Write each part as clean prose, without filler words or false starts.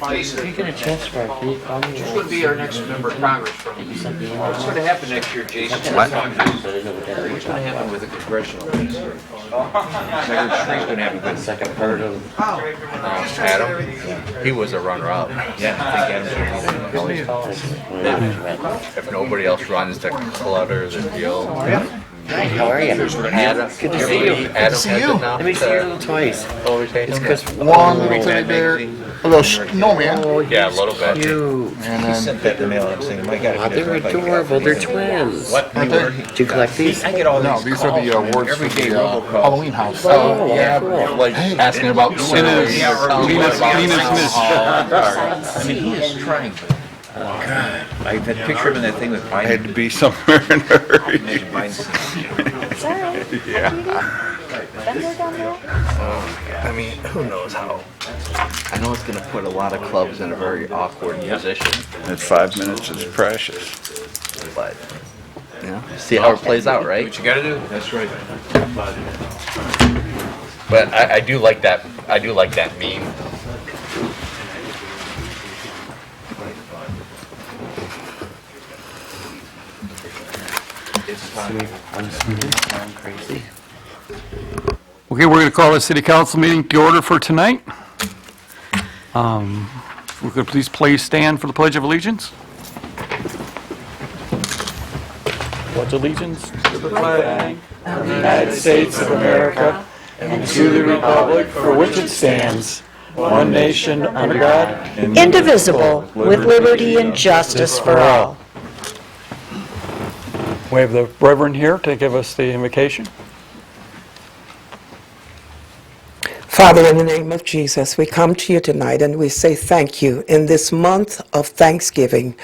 Jason, If you get a chance, Mark, can you call me? who's going to be our next member of Congress from? What's going to happen next year, Jason? What? What's going to happen with the congressional race? Senator Shree's going to have a good Second part of. Adam, he was a runner-up. Yeah, I think Adam's If nobody else runs to clutter the deal. How are you? Adam, Good to see you. Adam has enough Let me see your little toys. overtake It's him. because One teddy bear, a little snowman, Yeah, a little bit. you. and then Sent that to mail. I'm saying, my God. Oh, they're adorable. They're twins. What? Did you collect these? I get all no, these these are calls the awards for every day. the Robocalls. Halloween house. Oh, Yeah, cool. like Asking about sinners. Lena Smith. I I mean, he is trying, but God, I had a picture of him in that thing with I had Biden. to be somewhere in a hurry. Imagine Biden. It's all right. Yeah. Been there, done that. I mean, who knows how? I know it's going to put a lot of clubs in a very awkward position, That 5 minutes is precious. but see how it plays out, right? What you got to do? That's right. But I do like that. I do like that meme. I'm crazy. Okay, we're going to call the city council meeting to order for tonight. If we could please stand for the Pledge of Allegiance. Pledge allegiance to the flag of the United States of America and to the republic for which it stands, one nation under God, Indivisible, with liberty and justice for all. We have the Reverend here to give us the invocation. Father, in the name of Jesus, we come to you tonight and we say thank you. In this month of Thanksgiving,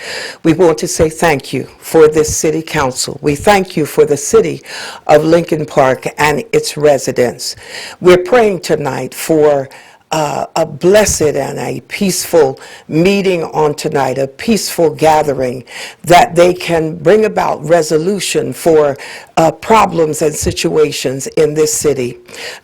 we want to say thank you for this city council. We thank you for the city of Lincoln Park and its residents. We're praying tonight for a blessed and a peaceful meeting on tonight, a peaceful gathering, that they can bring about resolution for problems and situations in this city.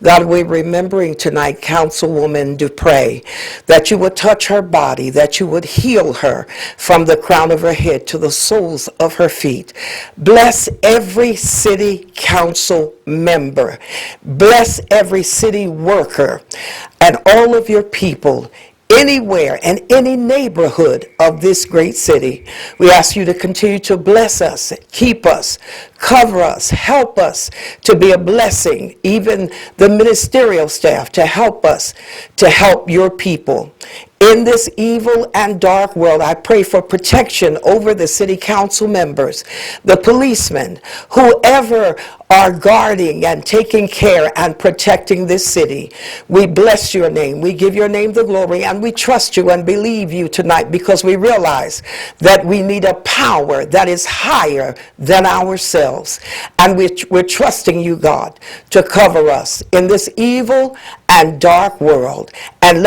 God, we're remembering tonight Councilwoman Dupre, that you would touch her body, that you would heal her from the crown of her head to the soles of her feet. Bless every city council member. Bless every city worker and all of your people anywhere and any neighborhood of this great city. We ask you to continue to bless us, keep us, cover us, help us to be a blessing, even the ministerial staff to help us to help your people. In this evil and dark world, I pray for protection over the city council members, the policemen, whoever are guarding and taking care and protecting this city. We bless your name. We give your name the glory, and we trust you and believe you tonight because we realize that we need a power that is higher than ourselves. And we're trusting you, God, to cover us in this evil and dark world, and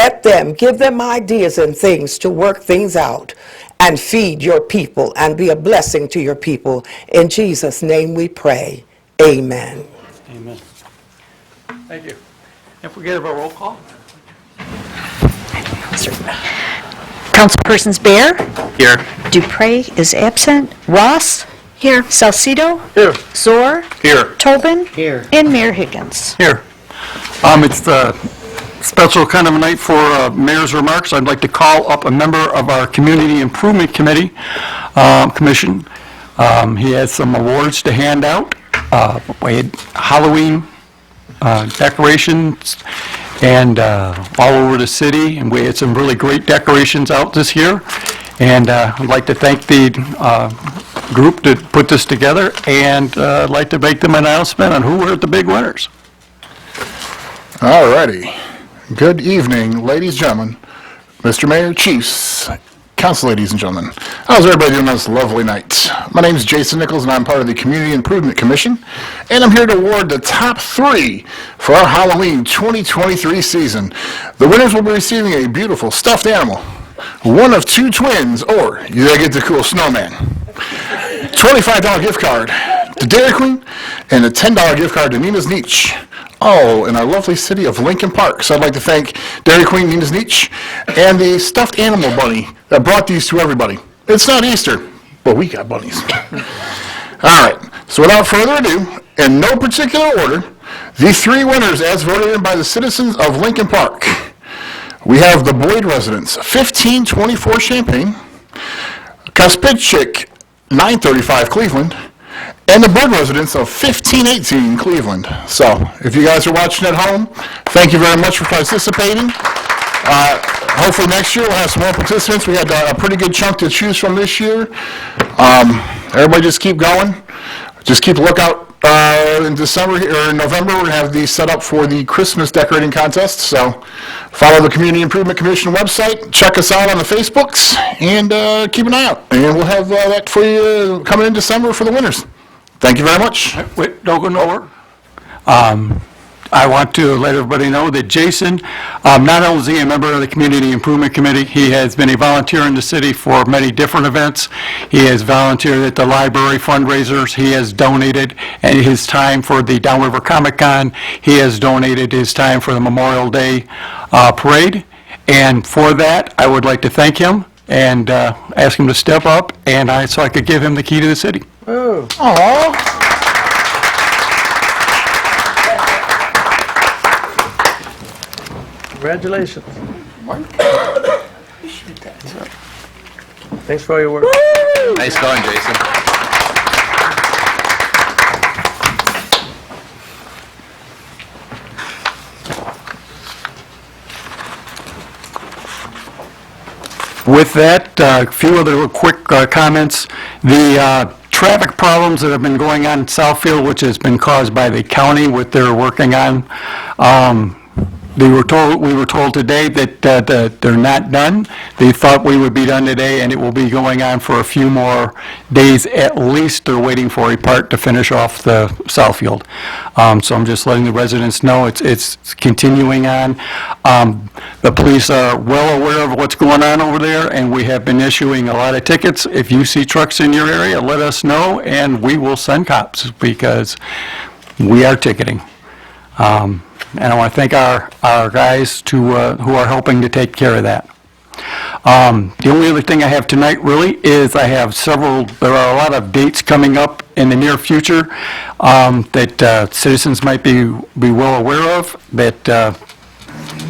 give them ideas and things to work things out and feed your people and be a blessing to your people. In Jesus' name we pray. Amen. Amen. Thank you. If we get a roll call. Councilpersons Bear, Here. Dupre is absent, Ross, here, Salcido, Here. Zor, Here. Tobin, Here. and Mayor Higgins. Here. It's the special kind of a night for mayor's remarks. I'd like to call up a member of our Community Improvement Committee, Commission. He has some awards to hand out. We had Halloween decorations and all over the city, and we had some really great decorations out this year. And I'd like to thank the group that put this together, and I'd like to make them an announcement on who were the big winners. All righty. Good evening, ladies and gentlemen, Mr. Mayor, chiefs, council ladies and gentlemen. How's everybody doing on this lovely night? My name is Jason Nichols, and I'm part of the Community Improvement Commission, and I'm here to award the top 3 for our Halloween 2023 season. The winners will be receiving a beautiful stuffed animal, one of 2 twins, or you get the cool snowman, $25 gift card to Dairy Queen, and a $10 gift card to Nina's Niche. all in our lovely city of Lincoln Park. So I'd like to thank Dairy Queen Nina Sneech and the stuffed animal bunny that brought these to everybody. It's not Easter, but we got bunnies. All right, so without further ado, in no particular order, the three winners as voted in by the citizens of Lincoln Park. We have the Boyd residents, 1524 Champaign, Kaspitchik, 935 Cleveland, and the Bird residents of 1518 Cleveland. So, if you guys are watching at home, thank you very much for participating. Hopefully next year we'll have some more participants. We had a pretty good chunk to choose from this year. Everybody just keep going. Just keep a lookout in December or in November. We're going to have these set up for the Christmas decorating contest. So follow the Community Improvement Commission website. Check us out on the Facebooks and keep an eye out. And we'll have that for you coming in December for the winners. Thank you very much. Wait, don't go nowhere. I want to let everybody know that Jason, not only is he a member of the Community Improvement Committee, he has been a volunteer in the city for many different events. He has volunteered at the library fundraisers. He has donated his time for the Downriver Comic Con. He has donated his time for the Memorial Day parade. And for that, I would like to thank him and ask him to step up so I could give him the key to the city. Aww. Congratulations. Thanks for all your work. Nice going, Jason. With that, a few other quick comments. The traffic problems that have been going on in Southfield, which has been caused by the county, what they're working on, we were told today that they're not done. They thought we would be done today, and it will be going on for a few more days at least. They're waiting for a part to finish off the Southfield. So I'm just letting the residents know it's continuing on. The police are well aware of what's going on over there, and we have been issuing a lot of tickets. If you see trucks in your area, let us know, and we will send cops because we are ticketing. And I want to thank our guys who are helping to take care of that. The only other thing I have tonight really is there are a lot of dates coming up in the near future that citizens might be well aware of, that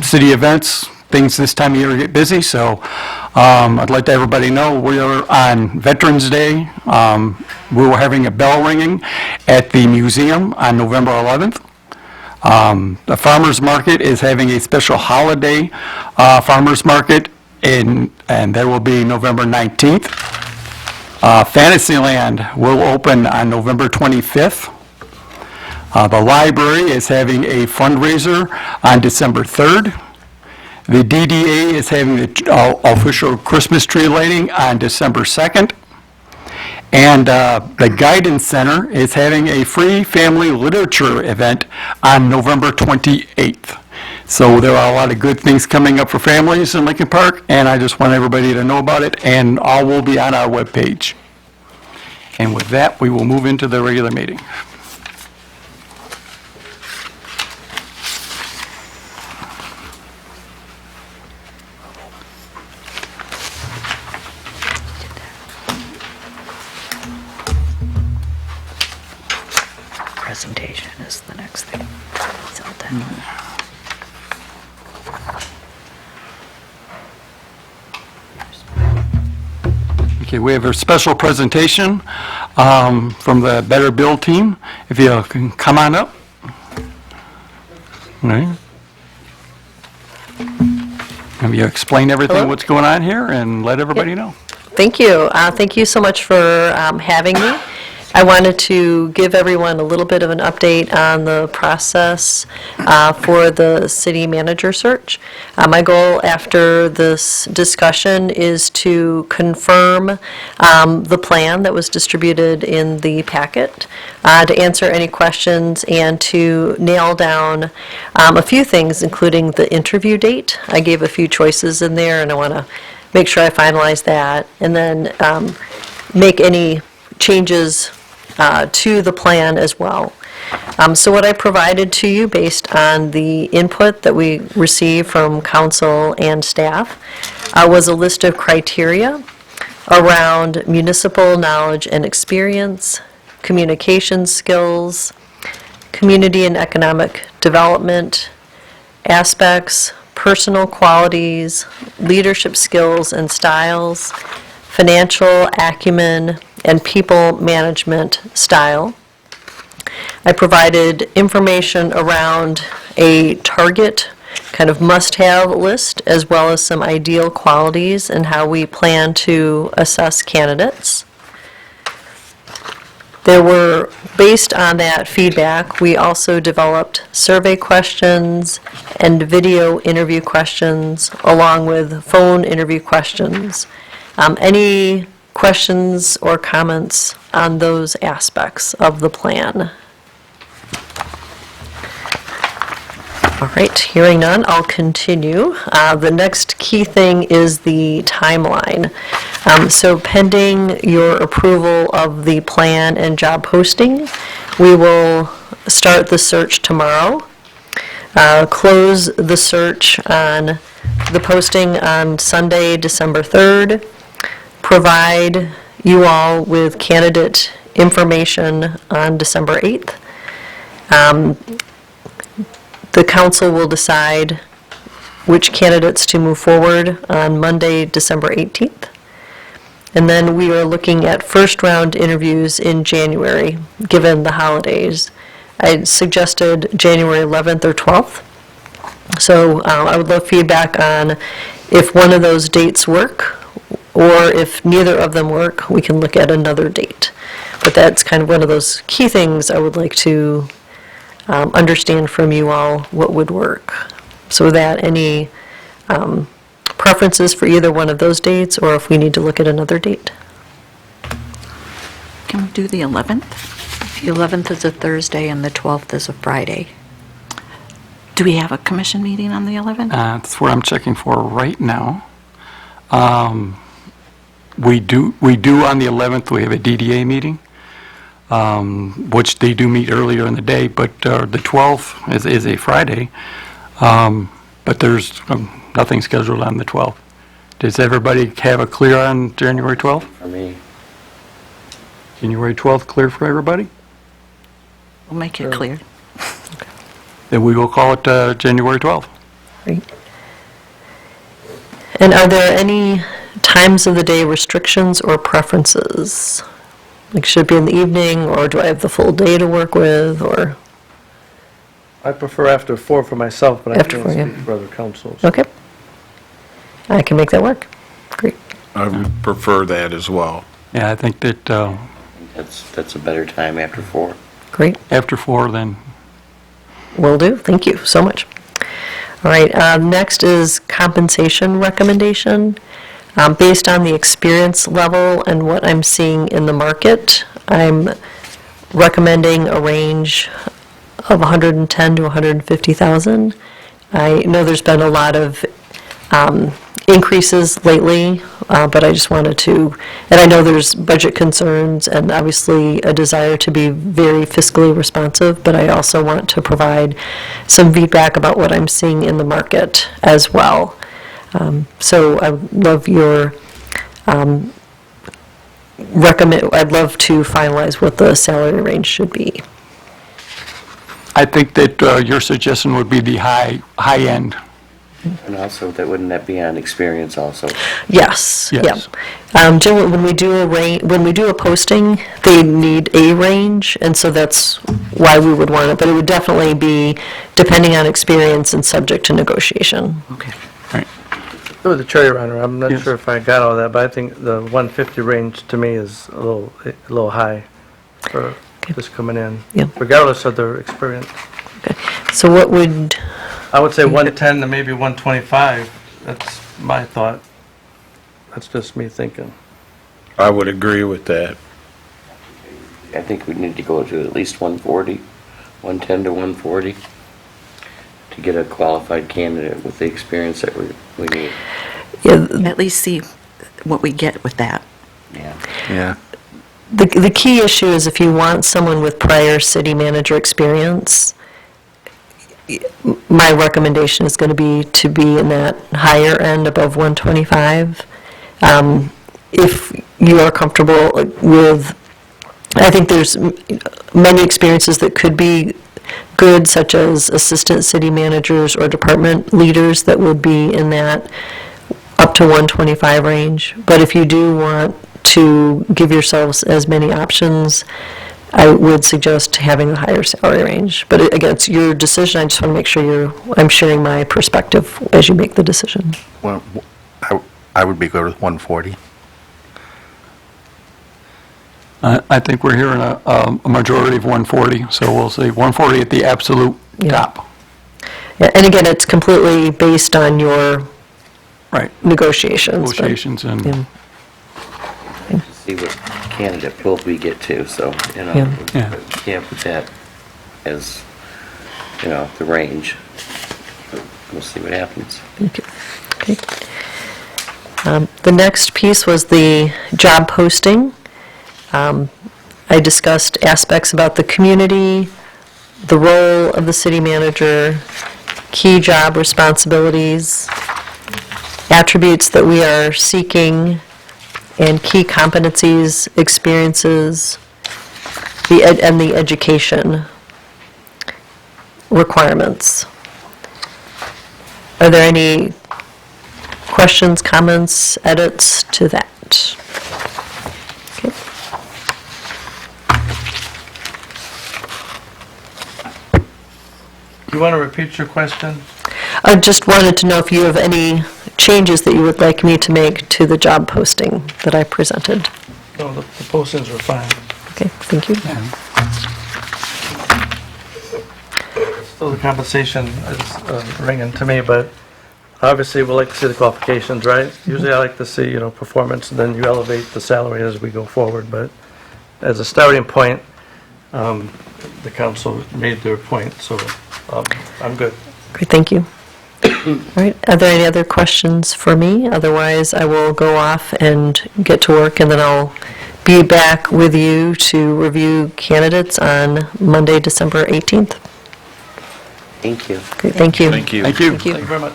city events, things this time of year get busy, so I'd like to let everybody know we are on Veterans Day. We're having a bell ringing at the museum on November 11th. The farmers market is having a special holiday farmers market, and that will be November 19th. Fantasyland will open on November 25th. The library is having a fundraiser on December 3rd. The DDA is having the official Christmas tree lighting on December 2nd. And the Guidance Center is having a free family literature event on November 28th. So there are a lot of good things coming up for families in Lincoln Park, and I just want everybody to know about it, and all will be on our webpage. And with that, we will move into the regular meeting. Presentation is the next thing. So then- Okay, we have a special presentation from the Better Build team. If you can come on up. All right. Have you explain everything, Hello? what's going on here, and let everybody know. Thank you. Thank you so much for having me. I wanted to give everyone a little bit of an update on the process for the city manager search. My goal after this discussion is to confirm the plan that was distributed in the packet, to answer any questions, and to nail down a few things, including the interview date. I gave a few choices in there, and I want to make sure I finalize that, and then make any changes to the plan as well. So what I provided to you based on the input that we received from council and staff was a list of criteria around municipal knowledge and experience, communication skills, community and economic development aspects, personal qualities, leadership skills and styles, financial acumen, and people management style. I provided information around a target kind of must-have list, as well as some ideal qualities and how we plan to assess candidates. Based on that feedback, we also developed survey questions and video interview questions, along with phone interview questions. Any questions or comments on those aspects of the plan? All right, hearing none, I'll continue. The next key thing is the timeline. So pending your approval of the plan and job posting, we will start the search tomorrow, close the search on the posting on Sunday, December 3rd, provide you all with candidate information on December 8th. The council will decide which candidates to move forward on Monday, December 18th. And then we are looking at first-round interviews in January, given the holidays. I suggested January 11th or 12th. So I would love feedback on if one of those dates work, or if neither of them work, we can look at another date. But that's kind of one of those key things I would like to understand from you all what would work. So with that, any preferences for either one of those dates, or if we need to look at another date? Can we do the 11th? The 11th is a Thursday and the 12th is a Friday. Do we have a commission meeting on the 11th? That's what I'm checking for right now. We do on the 11th, we have a DDA meeting, which they do meet earlier in the day, but the 12th is a Friday, but there's nothing scheduled on the 12th. Does everybody have a clear on January 12th? For me. January 12th clear for everybody? We'll make it clear. Then we will call it January 12th. Great. And are there any times of the day restrictions or preferences? Like, should it be in the evening, or do I have the full day to work with, or? I prefer after 4 for myself, but I After can't 4, yeah. speak for other councils. Okay. I can make that work. Great. I would prefer that as well. Yeah, I think that That's a better time after 4. Great. after 4, then Will do. Thank you so much. All right, next is compensation recommendation. Based on the experience level and what I'm seeing in the market, I'm recommending a range of 110 to 150,000. I know there's been a lot of increases lately, but I just wanted to, and I know there's budget concerns and obviously a desire to be very fiscally responsive, but I also want to provide some feedback about what I'm seeing in the market as well. So I would love your I'd love to finalize what the salary range should be. I think that your suggestion would be the high end. And also, wouldn't that be on experience also? Yes, Yes. yeah. Generally, when we do a posting, they need a range, and so that's why we would want it, but it would definitely be depending on experience and subject to negotiation. Okay. Right. Through the chair, Your Honor, I'm not Yes. sure if I got all that, but I think the 150 range to me is a little high for just coming in, Yeah. regardless of their experience. Okay. So what would, I would say 110 to maybe 125. That's my thought. That's just me thinking. I would agree with that. I think we need to go to at least 140, 110 to 140, to get a qualified candidate with the experience that we need. yeah, At least see what we get with that. Yeah. Yeah. The key issue is if you want someone with prior city manager experience, my recommendation is going to be in that higher end above 125. If you are comfortable with, I think there's many experiences that could be good, such as assistant city managers or department leaders that would be in that up to 125 range. But if you do want to give yourselves as many options, I would suggest having a higher salary range. But again, it's your decision. I just want to make sure I'm sharing my perspective as you make the decision. Well, I would be good with 140. I think we're hearing a majority of 140, so we'll say 140 at the absolute top. Yeah, and again, it's completely based on your Right. negotiations. but- Negotiations and, Yeah. See what candidate pool we get to, so, Yeah. Yeah. we can't put that as, the range. We'll see what happens. Okay. The next piece was the job posting. I discussed aspects about the community, the role of the city manager, key job responsibilities, attributes that we are seeking, and key competencies, experiences, and the education requirements. Are there any questions, comments, edits to that? Okay. You want to repeat your question? I just wanted to know if you have any changes that you would like me to make to the job posting that I presented. No, the postings were fine. Okay, thank you. Still, the compensation is ringing to me, but obviously we'll like to see the qualifications, right? Usually I like to see, performance, and then you elevate the salary as we go forward, but as a starting point, the council made their point, so I'm good. Great, thank you. All right, are there any other questions for me? Otherwise, I will go off and get to work, and then I'll be back with you to review candidates on Monday, December 18th. Thank you. Great, thank you. Thank you. thank you. Thank you. Thank you very much.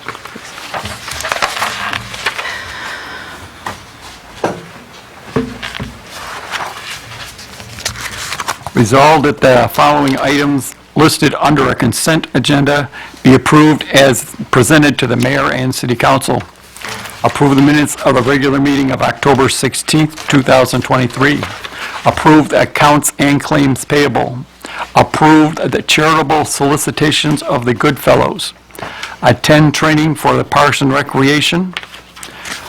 Resolved that the following items listed under a consent agenda be approved as presented to the mayor and city council. Approve the minutes of the regular meeting of October 16th, 2023. Approve the accounts and claims payable. Approved the charitable solicitations of the Goodfellows. Attend training for the Parks and Recreation.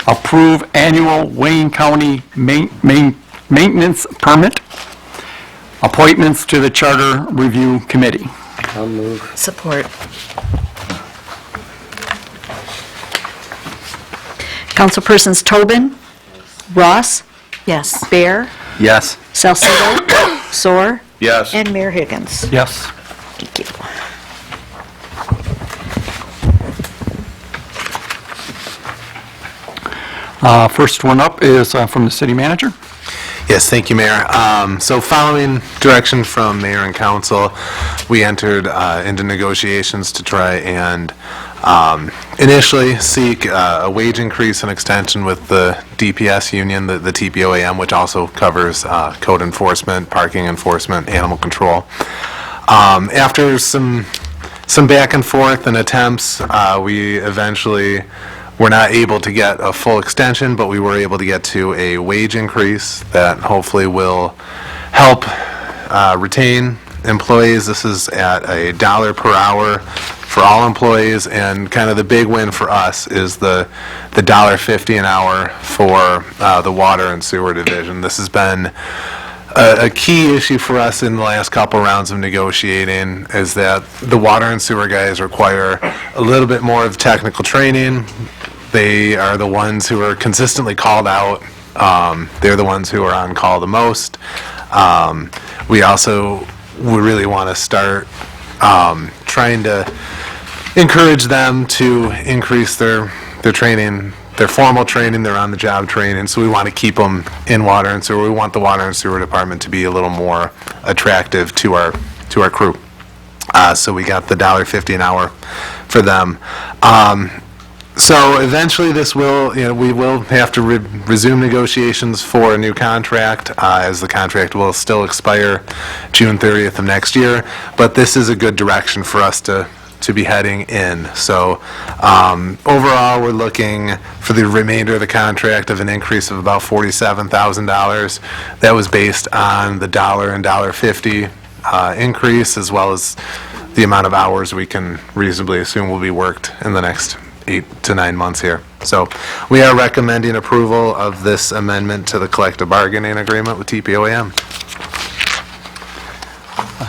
Approve annual Wayne County maintenance permit. Appointments to the Charter Review Committee. I'll move. Support. Councilpersons Tobin? Ross? Yes. Bear? Yes. Salcedo? Soar? Yes. And Mayor Higgins. Yes. Thank you. First one up is from the city manager. Yes, thank you, Mayor. So following direction from Mayor and Council, we entered into negotiations to try and initially seek a wage increase and extension with the DPS union, the TPOAM, which also covers code enforcement, parking enforcement, animal control. After some back and forth and attempts, we eventually were not able to get a full extension, but we were able to get to a wage increase that hopefully will help retain employees. This is at $1 per hour for all employees, and kind of the big win for us is the $1.50 an hour for the water and sewer division. This has been a key issue for us in the last couple rounds of negotiating, is that the water and sewer guys require a little bit more of technical training. They are the ones who are consistently called out. They're the ones who are on call the most. We really want to start trying to encourage them to increase their training their formal training, their on-the-job training, so we want to keep them in water and sewer. We want the water and sewer department to be a little more attractive to our crew. So we got the $1.50 an hour for them. So eventually this will, we will have to resume negotiations for a new contract, as the contract will still expire June 30th of next year. But this is a good direction for us to be heading in. So overall, we're looking for the remainder of the contract of an increase of about $47,000. That was based on the $1 and $1.50 increase, as well as the amount of hours we can reasonably assume will be worked in the next 8 to 9 months here. So we are recommending approval of this amendment to the collective bargaining agreement with TPOAM.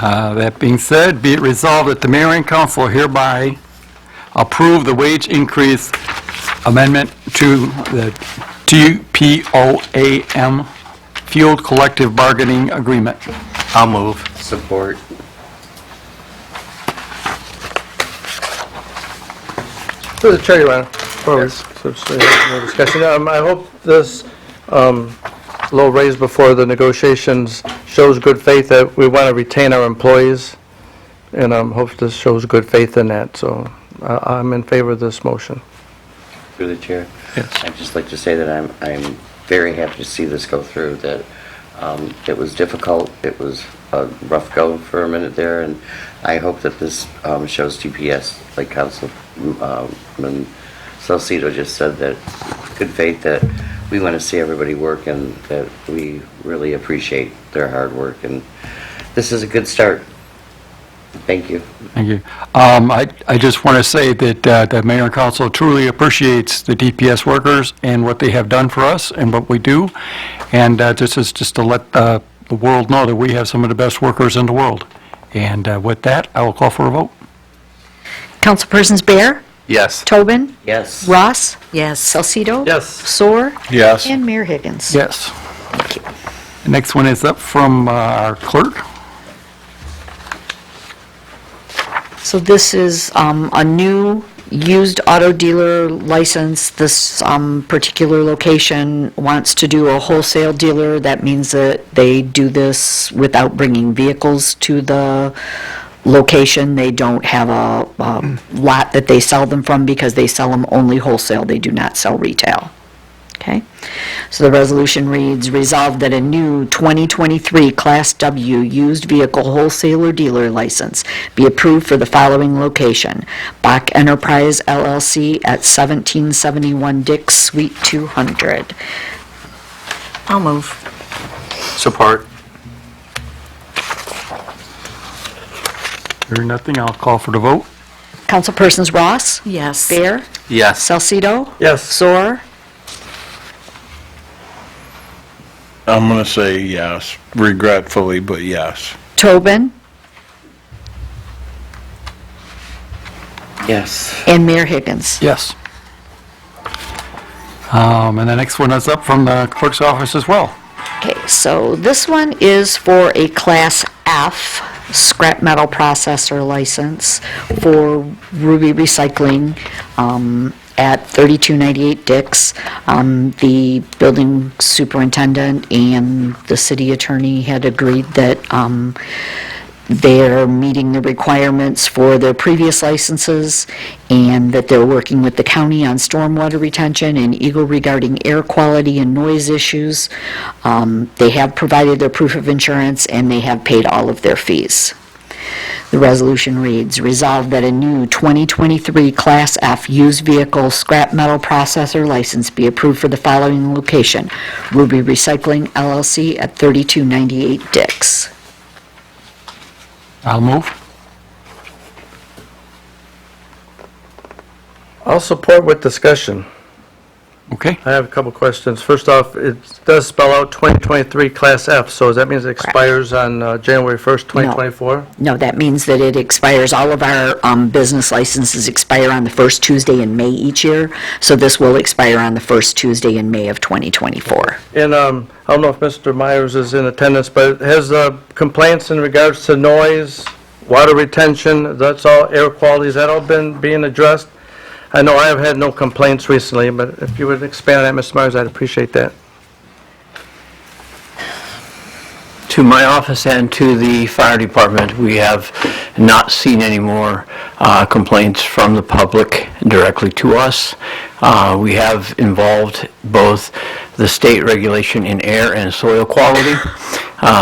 That being said, be it resolved that the mayor and council hereby approve the wage increase amendment to the TPOAM Field Collective Bargaining Agreement. I'll move. Support. Through the chair, Your Honor, before we no discussion, I hope this low raise before the negotiations shows good faith that we want to retain our employees, and hope this shows good faith in that, so I'm in favor of this motion. Through the chair. Yes. I'd just like to say that I'm very happy to see this go through, that it was difficult, it was a rough go for a minute there, and I hope that this shows TPS, like Councilman Salcido just said, that good faith that we want to see everybody work and that we really appreciate their hard work, and this is a good start. Thank you. Thank you. I just want to say that the mayor and council truly appreciates the DPS workers and what they have done for us and what we do. And this is just to let the world know that we have some of the best workers in the world. And with that, I will call for a vote. Councilpersons Bear, Yes. Tobin, Yes. Ross? Yes. Salcido? Yes. Soar? Yes. And Mayor Higgins? Yes. The next one is up from our clerk. So this is a new used auto dealer license. This particular location wants to do a wholesale dealer. That means that they do this without bringing vehicles to the location. They don't have a lot that they sell them from because they sell them only wholesale. They do not sell retail. Okay? So the resolution reads, resolved that a new 2023 Class W used vehicle wholesaler dealer license be approved for the following location: Bach Enterprise LLC at 1771 Dix, Suite 200. I'll move. Support. Hearing nothing, I'll call for the vote. Councilpersons Ross? Yes. Bear? Yes. Salcido? Yes. Soar? I'm going to say yes, regretfully, but yes. Tobin? Yes. And Mayor Higgins? Yes. And the next one is up from the clerk's office as well. Okay, so this one is for a Class F scrap metal processor license for Ruby Recycling at 3298 Dix. The building superintendent and the city attorney had agreed that they're meeting the requirements for their previous licenses and that they're working with the county on stormwater retention and Eagle regarding air quality and noise issues. They have provided their proof of insurance and they have paid all of their fees. The resolution reads, resolved that a new 2023 Class F used vehicle scrap metal processor license be approved for the following location: Ruby Recycling LLC at 3298 Dix. I'll move. I'll support with discussion. Okay. I have a couple questions. First off, it does spell out 2023 Class F, so does that mean it expires on January 1st, 2024? No, that means that it expires, all of our business licenses expire on the first Tuesday in May each year, so this will expire on the first Tuesday in May of 2024. And I don't know if Mr. Myers is in attendance, but has complaints in regards to noise, water retention, that's all, air quality, has that all been being addressed? I know I have had no complaints recently, but if you would expand on that, Mr. Myers, I'd appreciate that. To my office and to the fire department, we have not seen any more complaints from the public directly to us. We have involved both the state regulation in air and soil quality.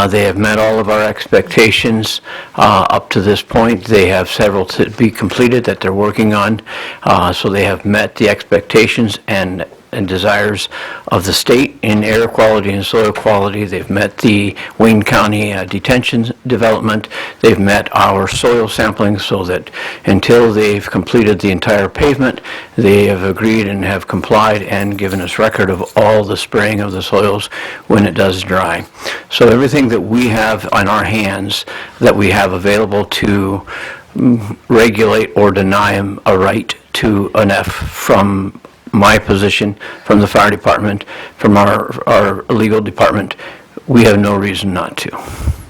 They have met all of our expectations up to this point. They have several to be completed that they're working on, so they have met the expectations and desires of the state in air quality and soil quality. They've met the Wayne County detention development. They've met our soil sampling, so that until they've completed the entire pavement, they have agreed and have complied and given us record of all the spraying of the soils when it does dry. So everything that we have on our hands that we have available to regulate or deny them a right to an F from my position, from the fire department, from our legal department, we have no reason not to.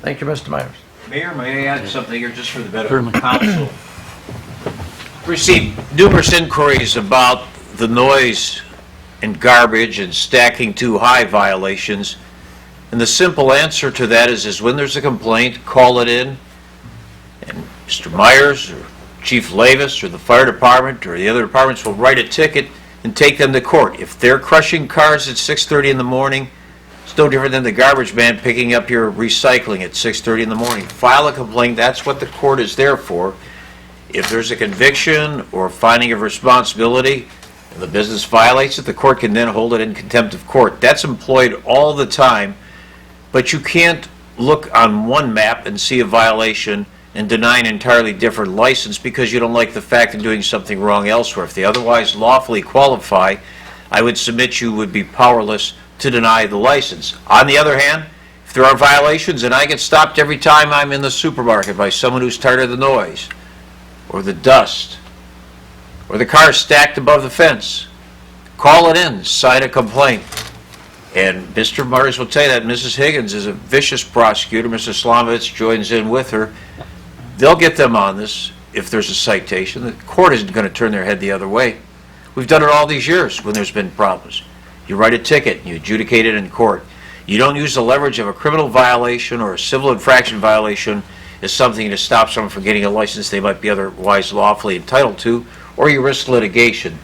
Thank you, Mr. Myers. Mayor, may I add something here just for the benefit of the council? Received numerous inquiries about the noise and garbage and stacking too high violations. And the simple answer to that is when there's a complaint, call it in. And Mr. Myers or Chief Lavis or the fire department or the other departments will write a ticket and take them to court. If they're crushing cars at 6:30 in the morning, it's no different than the garbage man picking up your recycling at 6:30 in the morning. File a complaint. That's what the court is there for. If there's a conviction or finding of responsibility and the business violates it, the court can then hold it in contempt of court. That's employed all the time, but you can't look on one map and see a violation and deny an entirely different license because you don't like the fact of doing something wrong elsewhere. If they otherwise lawfully qualify, I would submit you would be powerless to deny the license. On the other hand, if there are violations and I get stopped every time I'm in the supermarket by someone who's tired of the noise or the dust or the car stacked above the fence, call it in, sign a complaint. And Mr. Myers will tell you that Mrs. Higgins is a vicious prosecutor. Mr. Slamovitz joins in with her. They'll get them on this if there's a citation. The court isn't going to turn their head the other way. We've done it all these years when there's been problems. You write a ticket and you adjudicate it in court. You don't use the leverage of a criminal violation or a civil infraction violation as something to stop someone from getting a license they might be otherwise lawfully entitled to, or you risk litigation.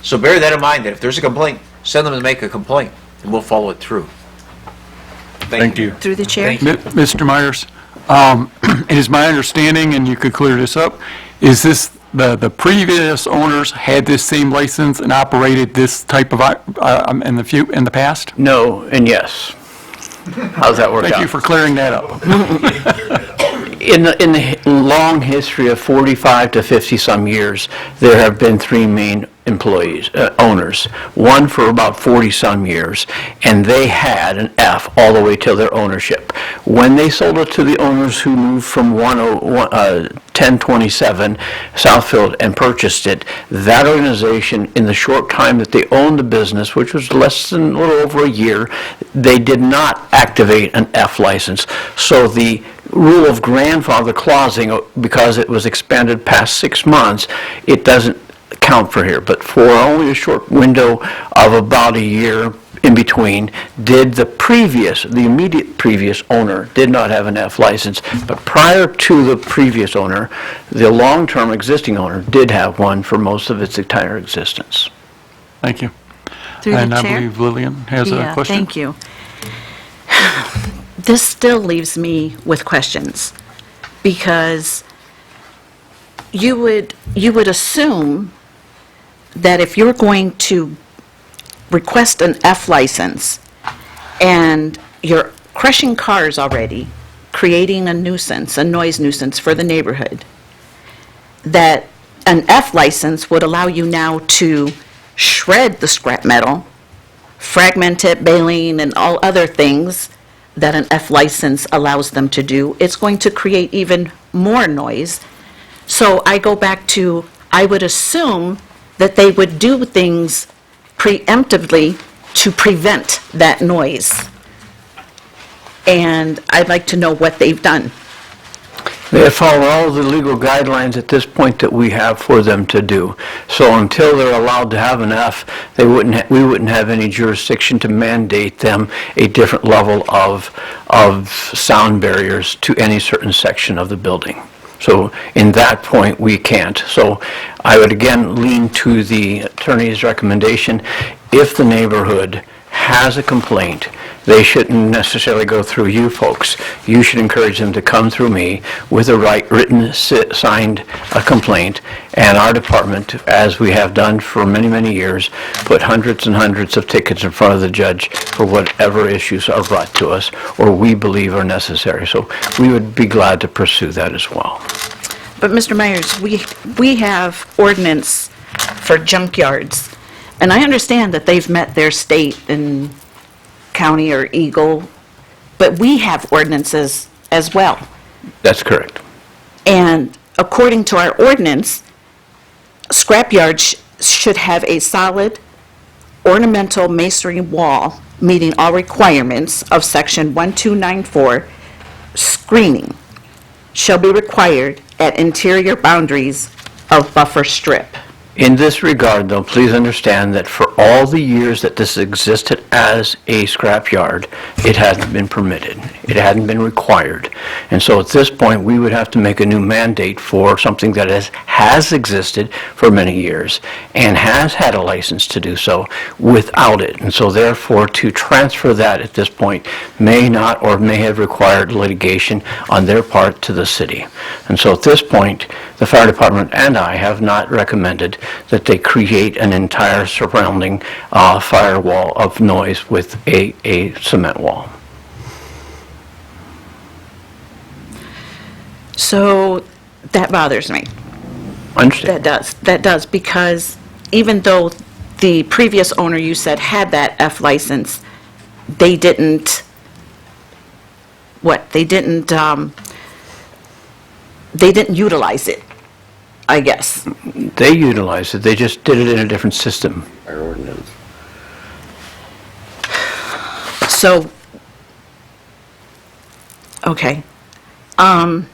So bear that in mind, that if there's a complaint, send them to make a complaint, and we'll follow it through. Thank you. Through the chair. Mr. Myers, it is my understanding, and you could clear this up, is this, the previous owners had this same license and operated this type of, in the past? No and yes. How's that work out? Thank you for clearing that up. In the long history of 45 to 50 some years, there have been three main owners. One for about 40 some years, and they had an F all the way till their ownership. When they sold it to the owners who moved from 1027 Southfield and purchased it, that organization, in the short time that they owned the business, which was less than a little over a year, they did not activate an F license. So the rule of grandfather clausing, because it was expanded past 6 months, it doesn't count for here. But for only a short window of about a year in between, the immediate previous owner did not have an F license, but prior to the previous owner, the long-term existing owner did have one for most of its entire existence. Thank you. Through the And I chair. believe Lillian has a question. Thank you. This still leaves me with questions, because you would assume that if you're going to request an F license and you're crushing cars already, creating a nuisance, a noise nuisance for the neighborhood, that an F license would allow you now to shred the scrap metal, fragment it, baling, and all other things that an F license allows them to do. It's going to create even more noise. So I go back to, I would assume that they would do things preemptively to prevent that noise. And I'd like to know what they've done. They follow all the legal guidelines at this point that we have for them to do. So until they're allowed to have an F, we wouldn't have any jurisdiction to mandate them a different level of sound barriers to any certain section of the building. So in that point, we can't. So I would again lean to the attorney's recommendation. If the neighborhood has a complaint, they shouldn't necessarily go through you folks. You should encourage them to come through me with a written, signed complaint, and our department, as we have done for many, many years, put hundreds and hundreds of tickets in front of the judge for whatever issues are brought to us or we believe are necessary. So we would be glad to pursue that as well. But Mr. Myers, we have ordinance for junkyards, and I understand that they've met their state and county or Eagle, but we have ordinances as well. That's correct. And according to our ordinance, scrapyards should have a solid ornamental masonry wall meeting all requirements of section 1294. Screening shall be required at interior boundaries of buffer strip. In this regard, though, please understand that for all the years that this existed as a scrapyard, it hadn't been permitted. It hadn't been required. And so at this point, we would have to make a new mandate for something that has existed for many years and has had a license to do so without it. And so therefore, to transfer that at this point may not or may have required litigation on their part to the city. And so at this point, the fire department and I have not recommended that they create an entire surrounding firewall of noise with a cement wall. So that bothers me. Understand? That does, because even though the previous owner, you said, had that F license, they didn't, they didn't utilize it, I guess. They utilized it, they just did it in a different system. Our ordinance. So, okay. Can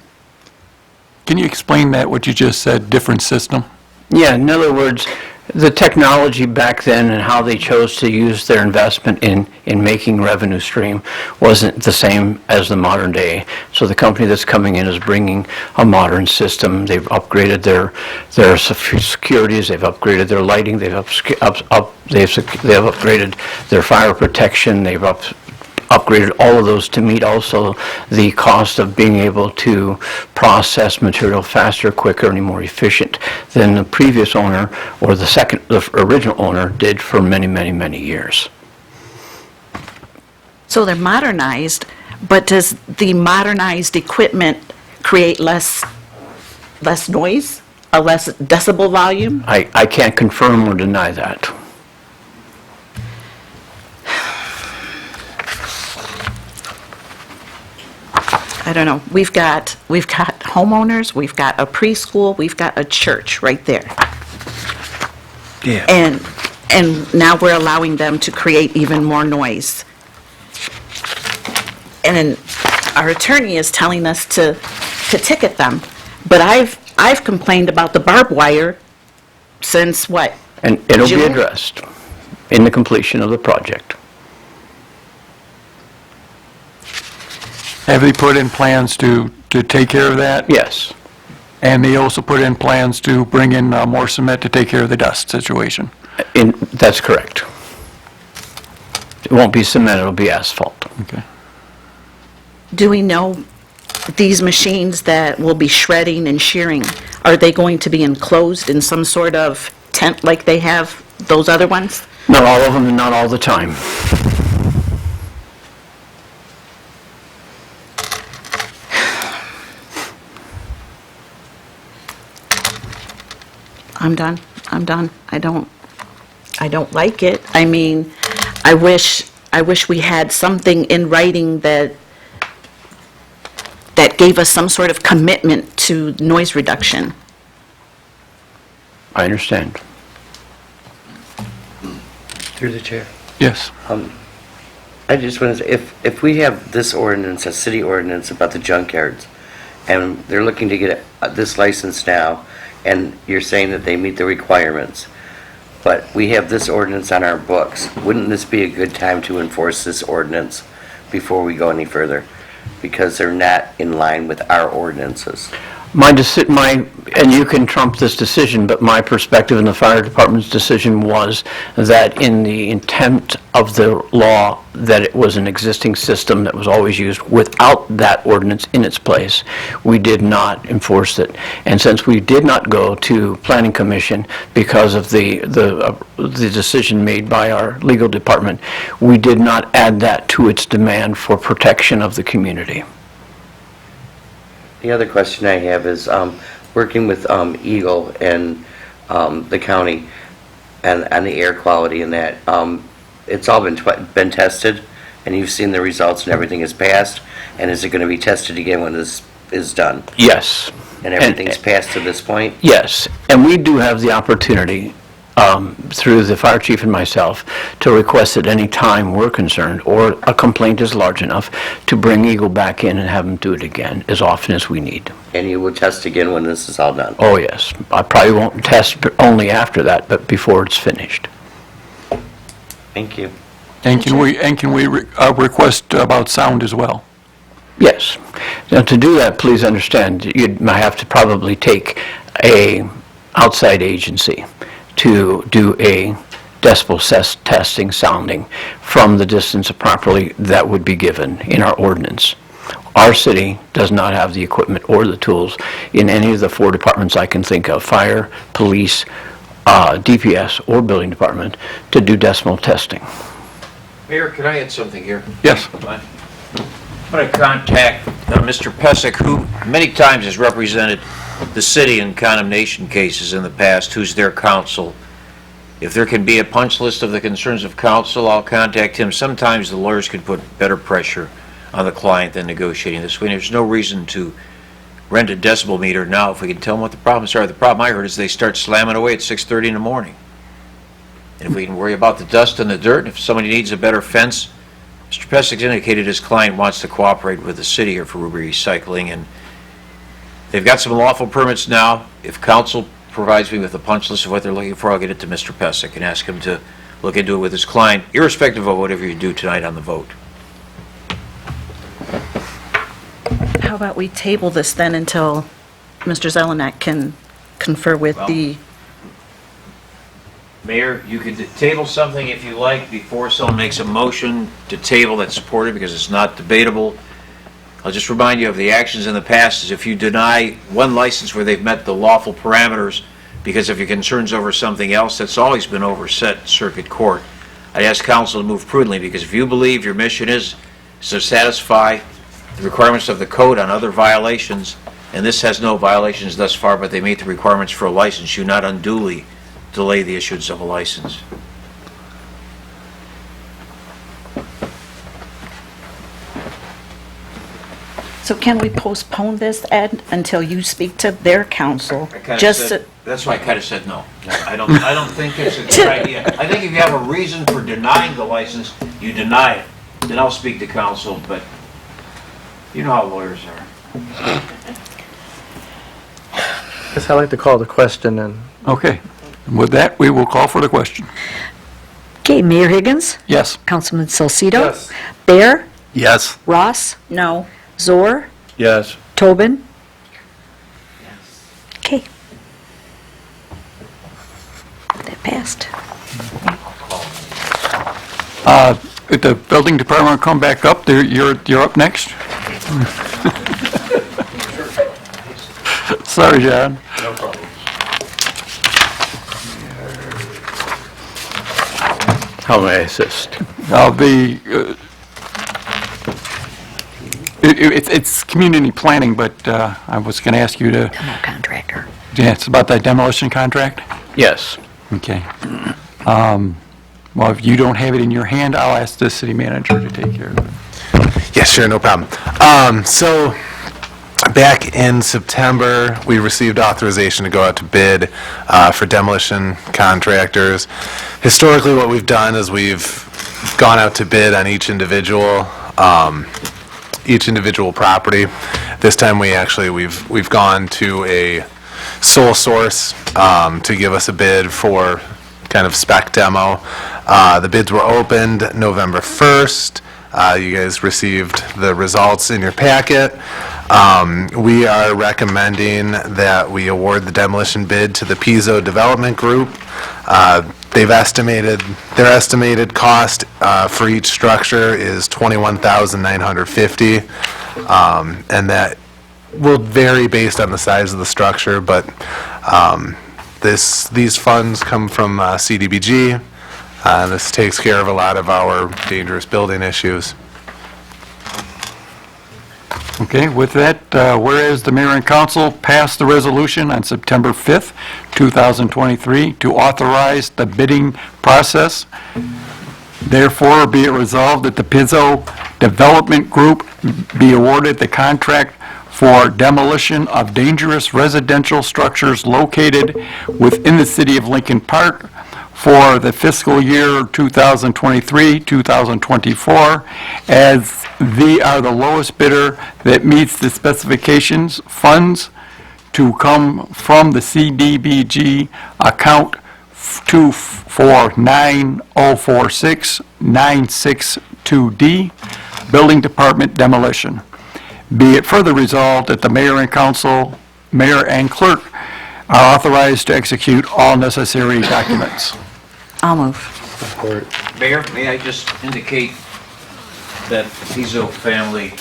you explain that, what you just said, different system? Yeah, in other words, the technology back then and how they chose to use their investment in making revenue stream wasn't the same as the modern day. So the company that's coming in is bringing a modern system. They've upgraded their securities, they've upgraded their lighting, they've upgraded their fire protection, they've upgraded all of those to meet also the cost of being able to process material faster, quicker, and more efficient than the previous owner or the original owner did for many, many, many years. So they're modernized, but does the modernized equipment create less noise, a less decibel volume? I can't confirm or deny that. I don't know. We've got homeowners, we've got a preschool, we've got a church right there. Yeah. And now we're allowing them to create even more noise. And our attorney is telling us to ticket them. But I've complained about the barbed wire since what? And it'll be June? addressed in the completion of the project. Have they put in plans to take care of that? Yes. And they also put in plans to bring in more cement to take care of the dust situation? That's correct. It won't be cement, it'll be asphalt. Okay. Do we know these machines that will be shredding and shearing, are they going to be enclosed in some sort of tent like they have those other ones? Not all of them and not all the time. I'm done. I don't like it. I mean, I wish we had something in writing that gave us some sort of commitment to noise reduction. I understand. Through the chair. Yes. I just want to say, if we have this ordinance, a city ordinance about the junkyards, and they're looking to get this license now, and you're saying that they meet the requirements, but we have this ordinance on our books. Wouldn't this be a good time to enforce this ordinance before we go any further? Because they're not in line with our ordinances. And you can trump this decision, but my perspective in the fire department's decision was that in the intent of the law, that it was an existing system that was always used without that ordinance in its place. We did not enforce it. And since we did not go to planning commission because of the decision made by our legal department, we did not add that to its demand for protection of the community. The other question I have is, working with Eagle and the county and the air quality and that, it's all been tested, and you've seen the results and everything is passed, and is it going to be tested again when this is done? Yes. And everything's passed to this point? Yes, and we do have the opportunity, through the fire chief and myself, to request at any time we're concerned, or a complaint is large enough, to bring Eagle back in and have them do it again as often as we need. And you will test again when this is all done? Oh, yes. I probably won't test only after that, but before it's finished. Thank you. And can we request about sound as well? Yes. Now, to do that, please understand, you might have to probably take a outside agency to do a decibel testing, sounding from the distance properly that would be given in our ordinance. Our city does not have the equipment or the tools in any of the 4 departments I can think of, fire, police, DPS, or building department, to do decibel testing. Mayor, can I add something here? Yes. I'm going to contact Mr. Pesic, who many times has represented the city in condemnation cases in the past, who's their counsel. If there can be a punch list of the concerns of counsel, I'll contact him. Sometimes the lawyers could put better pressure on the client than negotiating this way. There's no reason to rent a decibel meter now if we can tell them what the problems are. The problem I heard is they start slamming away at 6:30 in the morning. And if we can worry about the dust and the dirt, and if somebody needs a better fence, Mr. Pesic's indicated his client wants to cooperate with the city here for Ruby Recycling, and they've got some lawful permits now. If council provides me with a punch list of what they're looking for, I'll get it to Mr. Pesic and ask him to look into it with his client, irrespective of whatever you do tonight on the vote. How about we table this then until Mr. Zelenak can confer with the... Mayor, you could table something if you like before someone makes a motion to table that's supported, because it's not debatable. I'll just remind you of the actions in the past is if you deny one license where they've met the lawful parameters because of your concerns over something else, that's always been overset in circuit court. I'd ask council to move prudently, because if you believe your mission is to satisfy the requirements of the code on other violations, and this has no violations thus far, but they meet the requirements for a license, you not unduly delay the issuance of a license. So can we postpone this, Ed, until you speak to their counsel? That's why I kind of said no. I don't think it's a good idea. I think if you have a reason for denying the license, you deny it. Then I'll speak to counsel, but you know how lawyers are. I guess I'd like to call the question and Okay. And with that, we will call for the question. Okay, Mayor Higgins? Yes. Councilman Salcido? Yes. Bear? Yes. Ross? No. Zor? Yes. Tobin? Okay. That passed. If the building department will come back up, you're up next. Sorry, John. No problem. How may I assist? It's community planning, but I was going to ask you to, Demo contractor. yeah, it's about that demolition contract? Yes. Okay. Well, if you don't have it in your hand, I'll ask the city manager to take care of it. Yeah, sure, no problem. So back in September, we received authorization to go out to bid for demolition contractors. Historically, what we've done is we've gone out to bid on each individual. each individual property. This time we've gone to a sole source to give us a bid for kind of spec demo. The bids were opened November 1st. You guys received the results in your packet. We are recommending that we award the demolition bid to the Pizzo Development Group. Their estimated cost for each structure is $21,950, and that will vary based on the size of the structure, but these funds come from CDBG. This takes care of a lot of our dangerous building issues. Okay, with that, whereas the mayor and council passed the resolution on September 5th, 2023, to authorize the bidding process, therefore be it resolved that the Pizzo Development Group be awarded the contract for demolition of dangerous residential structures located within the city of Lincoln Park for the fiscal year 2023-2024, as they are the lowest bidder that meets the specifications. Funds to come from the CDBG account for 9046962D, Building Department demolition. Be it further resolved that the mayor and council, mayor and clerk are authorized to execute all necessary documents. I'll move. Mayor, may I just indicate that the Pizzo family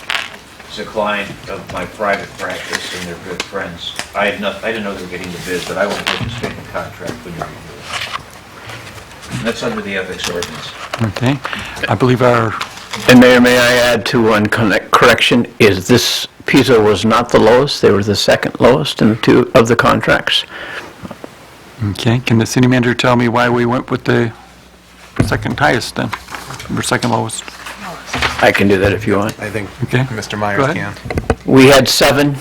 is a client of my private practice and they're good friends. I didn't know they were getting the bid, but I won't participate in the contract when you review it. And that's under the ethics ordinance. Okay, I believe our, And Mayor, may I add to one correction, is this Pizzo was not the lowest, they were the second lowest in two of the contracts. okay, can the city manager tell me why we went with the second highest then, or second lowest? I can do that if you want. I think Okay. Mr. Myers Go ahead. can. We had 7.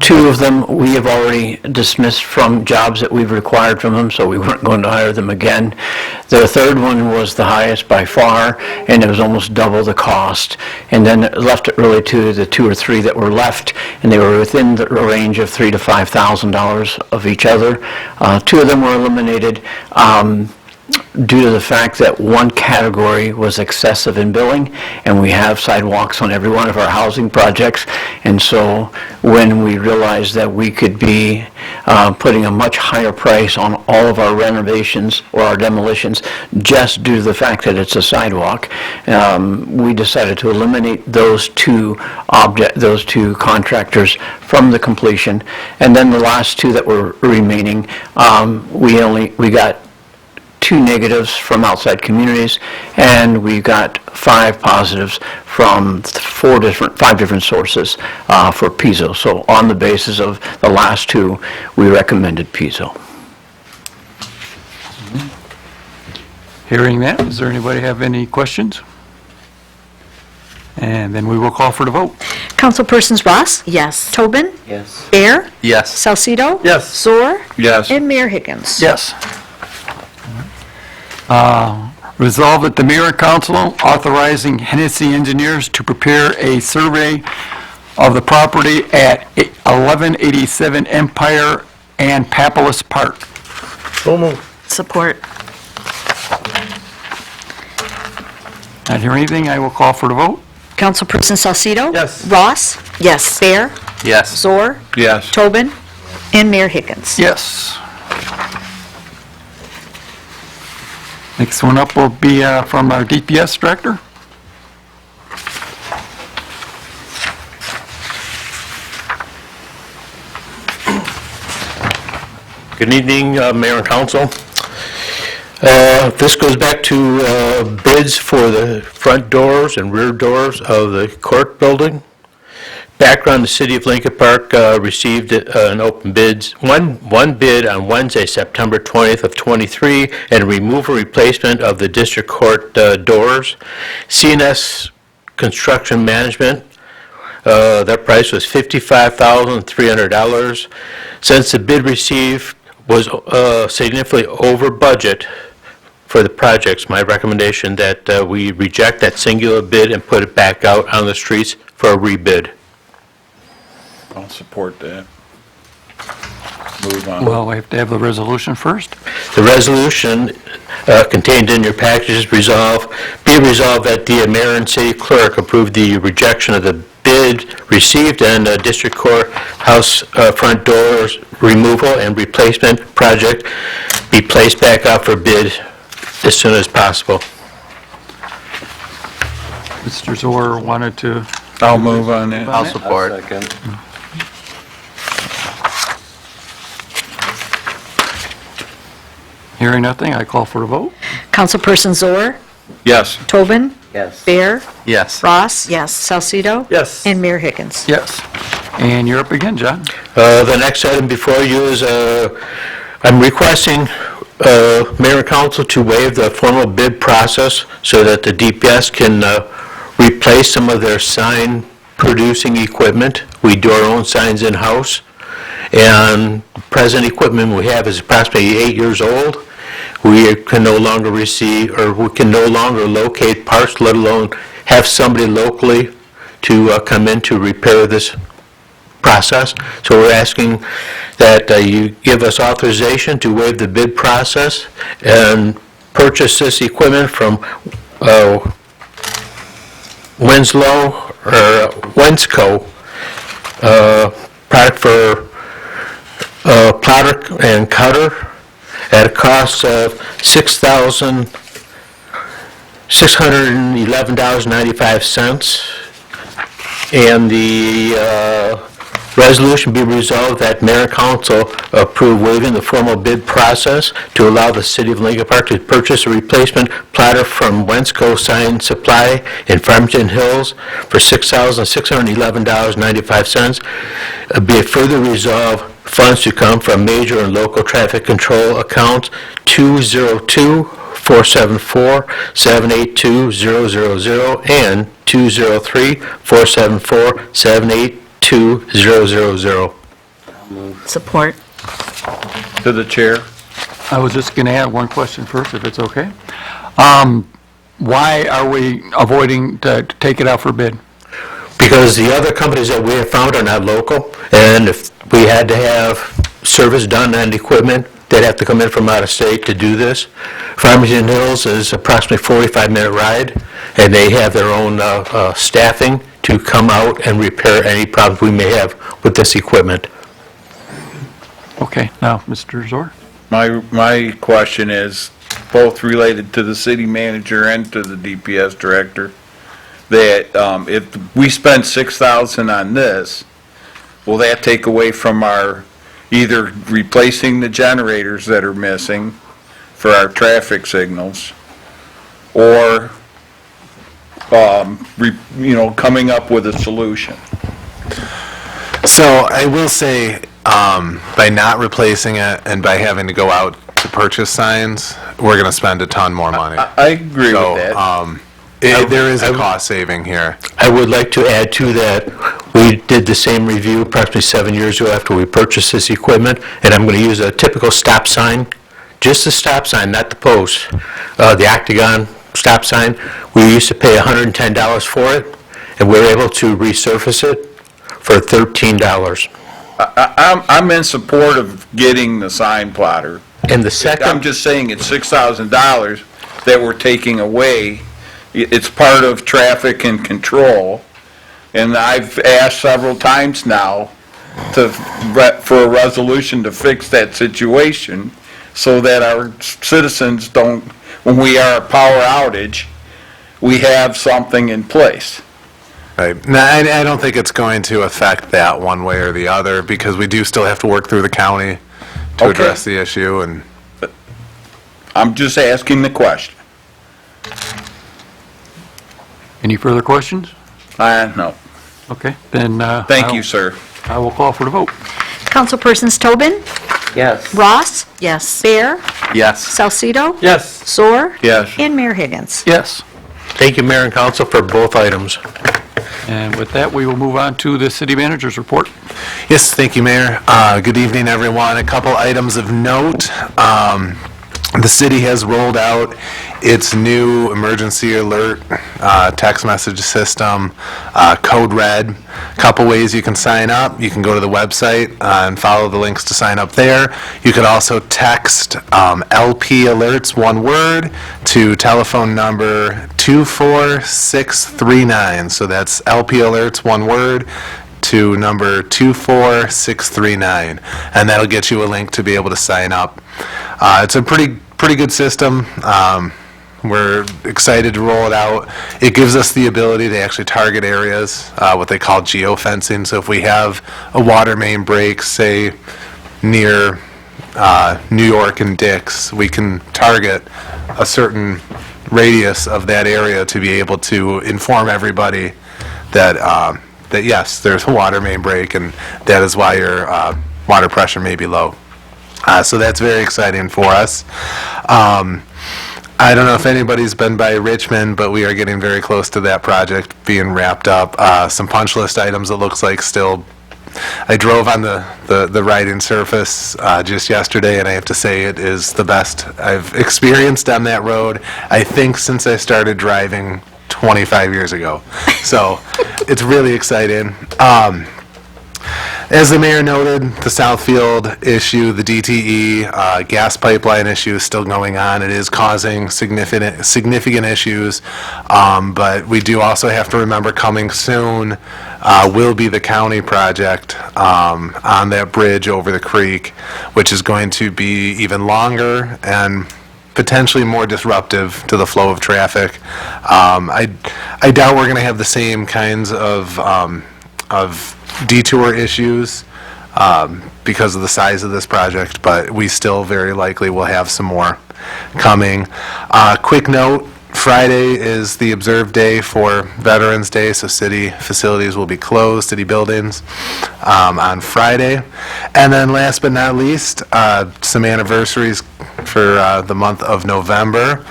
2 of them we have already dismissed from jobs that we've required from them, so we weren't going to hire them again. The third one was the highest by far, and it was almost double the cost. And then it left it really to the 2 or 3 that were left, and they were within the range of $3,000 to $5,000 of each other. 2 of them were eliminated. Due to the fact that one category was excessive in billing, and we have sidewalks on every one of our housing projects, and so when we realized that we could be putting a much higher price on all of our renovations or our demolitions just due to the fact that it's a sidewalk, we decided to eliminate those two contractors from the completion. And then the last 2 that were remaining, we got 2 negatives from outside communities, and we got 5 positives from 5 different sources for Pizzo. So on the basis of the last 2, we recommended Pizzo. Hearing that, does there anybody have any questions? And then we will call for the vote. Councilpersons Ross? Yes. Tobin? Yes. Bear? Yes. Salcido? Yes. Zor? Yes. And Mayor Higgins? Yes. Resolved that the mayor and council authorizing Hennessy Engineers to prepare a survey of the property at 1187 Empire and Papolis Park. So moved. Support. Not hear anything, I will call for the vote. Councilperson Salcido? Yes. Ross? Yes. Bear? Yes. Zor? Yes. Tobin? And Mayor Higgins? Yes. Next one up will be from our DPS director. Good evening, Mayor and Council. This goes back to bids for the front doors and rear doors of the court building. Background, the City of Lincoln Park received an open bids, one bid on Wednesday, September 20th of '23, and remove or replacement of the district court doors. CNS Construction Management, their price was $55,300. Since the bid received was significantly over budget, for the projects. My recommendation that we reject that singular bid and put it back out on the streets for a rebid. I'll support that. Move on. Well, we have to have the resolution first. The resolution contained in your package be resolved that the mayor and city clerk approve the rejection of the bid received and district courthouse front doors removal and replacement project be placed back out for bid as soon as possible. Mr. Zoer wanted to... I'll move on that. I'll support. Hearing nothing, I call for a vote. Councilperson Zoer, Yes. Tobin, Yes. Bear, Yes. Ross. Yes. Salcido. Yes. And Mayor Higgins. Yes. And you're up again, John. The next item before you is, I'm requesting mayor and council to waive the formal bid process so that the DPS can replace some of their sign producing equipment. We do our own signs in-house, and present equipment we have is approximately 8 years old. We can no longer receive, or we can no longer locate parts, let alone have somebody locally to come in to repair this process. So we're asking that you give us authorization to waive the bid process and purchase this equipment from Wensco, product for plotter and cutter at a cost of $611.95. And the resolution be resolved that mayor and council approve waiving the formal bid process to allow the city of Lincoln Park to purchase a replacement plotter from Wensco Sign Supply in Farmington Hills for $6,611.95. Be it further resolved, funds to come from major and local traffic control accounts 202-474-782-000 and 203-474-782-000. Support. To the chair. I was just going to add one question first, if it's okay. Why are we avoiding to take it out for bid? Because the other companies that we have found are not local, and if we had to have service done on equipment, they'd have to come in from out of state to do this. Farmington Hills is approximately 45-minute ride, and they have their own staffing to come out and repair any problems we may have with this equipment. Okay, now, Mr. Zoer? My question is both related to the city manager and to the DPS director, that if we spend $6,000 on this, will that take away from our either replacing the generators that are missing for our traffic signals, or coming up with a solution? So I will say, by not replacing it and by having to go out to purchase signs, we're going to spend a ton more money. I agree So, with that. there is a cost saving here. I would like to add to that, we did the same review approximately 7 years ago after we purchased this equipment, and I'm going to use a typical stop sign, just the stop sign, not the post, the octagon stop sign. We used to pay $110 for it, and we were able to resurface it for $13. I'm in support of getting the sign plotter. And the second... I'm just saying it's $6,000 that we're taking away. It's part of traffic and control, and I've asked several times now for a resolution to fix that situation so that our citizens don't, when we are a power outage, we have something in place. Right. No, I don't think it's going to affect that one way or the other, because we do still have to work through the county to Okay. address the issue, and I'm just asking the question. Any further questions? No. Okay, then... Thank you, sir. I will call for the vote. Councilpersons Tobin, Yes. Ross, Yes. Bear, Yes. Salcido. Yes. Zoer. Yes. And Mayor Higgins. Yes. Thank you, Mayor and Council, for both items. And with that, we will move on to the city manager's report. Yes, thank you, Mayor. Good evening, everyone. A couple items of note. The city has rolled out its new emergency alert text message system, Code Red. Couple ways you can sign up. You can go to the website and follow the links to sign up there. You could also text LP Alerts, one word, to telephone number 24639. So that's LP Alerts, one word, to number 24639, and that'll get you a link to be able to sign up. It's a pretty good system. We're excited to roll it out. It gives us the ability to actually target areas, what they call geofencing. So if we have a water main break, say near New York and Dix, we can target a certain radius of that area to be able to inform everybody that yes, there's a water main break, and that is why your water pressure may be low. So that's very exciting for us. I don't know if anybody's been by Richmond, but we are getting very close to that project being wrapped up. Some punch list items, it looks like still. I drove on the riding surface just yesterday, and I have to say it is the best I've experienced on that road, I think, since I started driving 25 years ago. So it's really exciting. As the mayor noted, the Southfield issue, the DTE gas pipeline issue is still going on. It is causing significant issues, but we do also have to remember coming soon will be the county project on that bridge over the creek, which is going to be even longer and potentially more disruptive to the flow of traffic. I doubt we're going to have the same kinds of detour issues because of the size of this project, but we still very likely will have some more coming. Quick note, Friday is the observed day for Veterans Day, so city facilities will be closed, city buildings, on Friday. And then last but not least, some anniversaries for the month of November.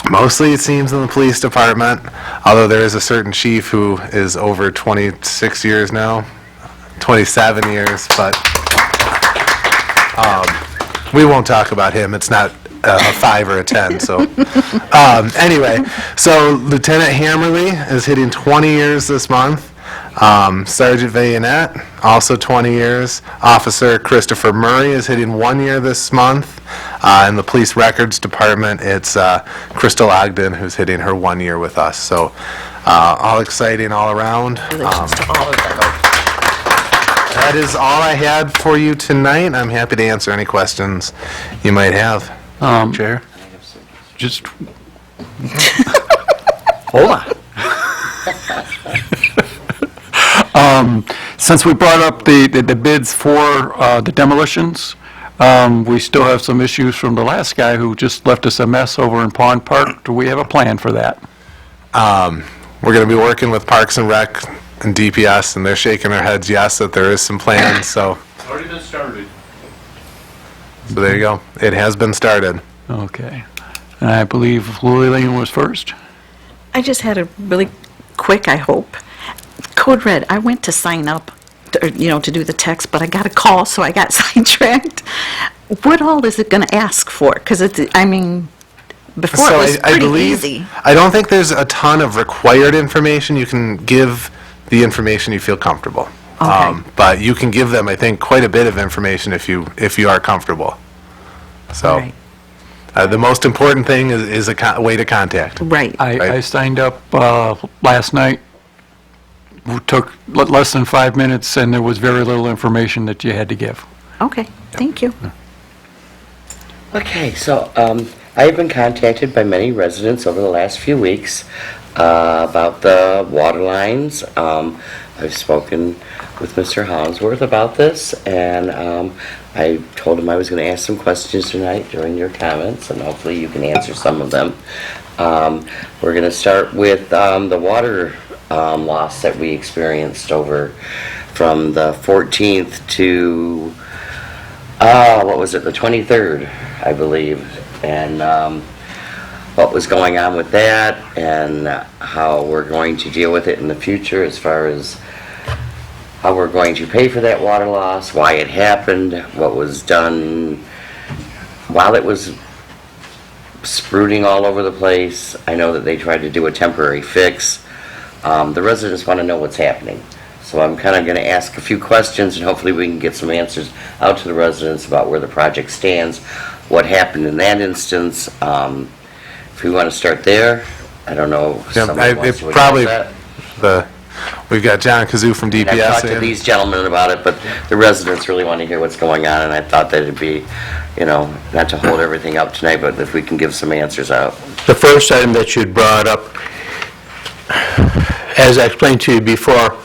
Mostly, it seems, in the police department, although there is a certain chief who is over 26 years now, 27 years, but we won't talk about him. It's not a 5 or a 10, so. Anyway, so Lieutenant Hammerly is hitting 20 years this month. Sergeant Vayonette, also 20 years. Officer Christopher Murray is hitting 1 year this month. In the police records department, it's Crystal Ogden who's hitting her 1 year with us. So all exciting all around. That is all I had for you tonight. I'm happy to answer any questions you might have. Chair? Just, hold on. Since we brought up the bids for the demolitions, we still have some issues from the last guy who just left us a mess over in Pond Park. Do we have a plan for that? We're going to be working with Parks and Rec and DPS, and they're shaking their heads yes that there is some plans, so. It's already been started. So there you go. It has been started. Okay. And I believe Lillian was first. I just had a really quick, I hope. Code Red, I went to sign up, to do the text, but I got a call, so I got sidetracked. What all is it going to ask for? Because before it was pretty easy. I don't think there's a ton of required information. You can give the information you feel comfortable. Okay. But you can give them, I think, quite a bit of information if you are comfortable. So, Right. The most important thing is a way to contact. Right. I signed up last night. It took less than 5 minutes, and there was very little information that you had to give. Okay, thank you. Okay, so I have been contacted by many residents over the last few weeks about the water lines. I've spoken with Mr. Hollingsworth about this, and I told him I was going to ask some questions tonight during your comments, and hopefully you can answer some of them. We're going to start with the water loss that we experienced over from the 14th to, the 23rd, I believe, and what was going on with that, and how we're going to deal with it in the future as far as how we're going to pay for that water loss, why it happened, what was done while it was spruiting all over the place, I know that they tried to do a temporary fix. The residents want to know what's happening. So I'm kind of going to ask a few questions, and hopefully we can get some answers out to the residents about where the project stands, what happened in that instance. If we want to start there, I don't know if somebody wants to address that. We've got John Kazoo from And I've DPS. talked to these gentlemen about it, but the residents really want to hear what's going on, and I thought that it'd be, not to hold everything up tonight, but if we can give some answers out. The first item that you'd brought up, as I explained to you before,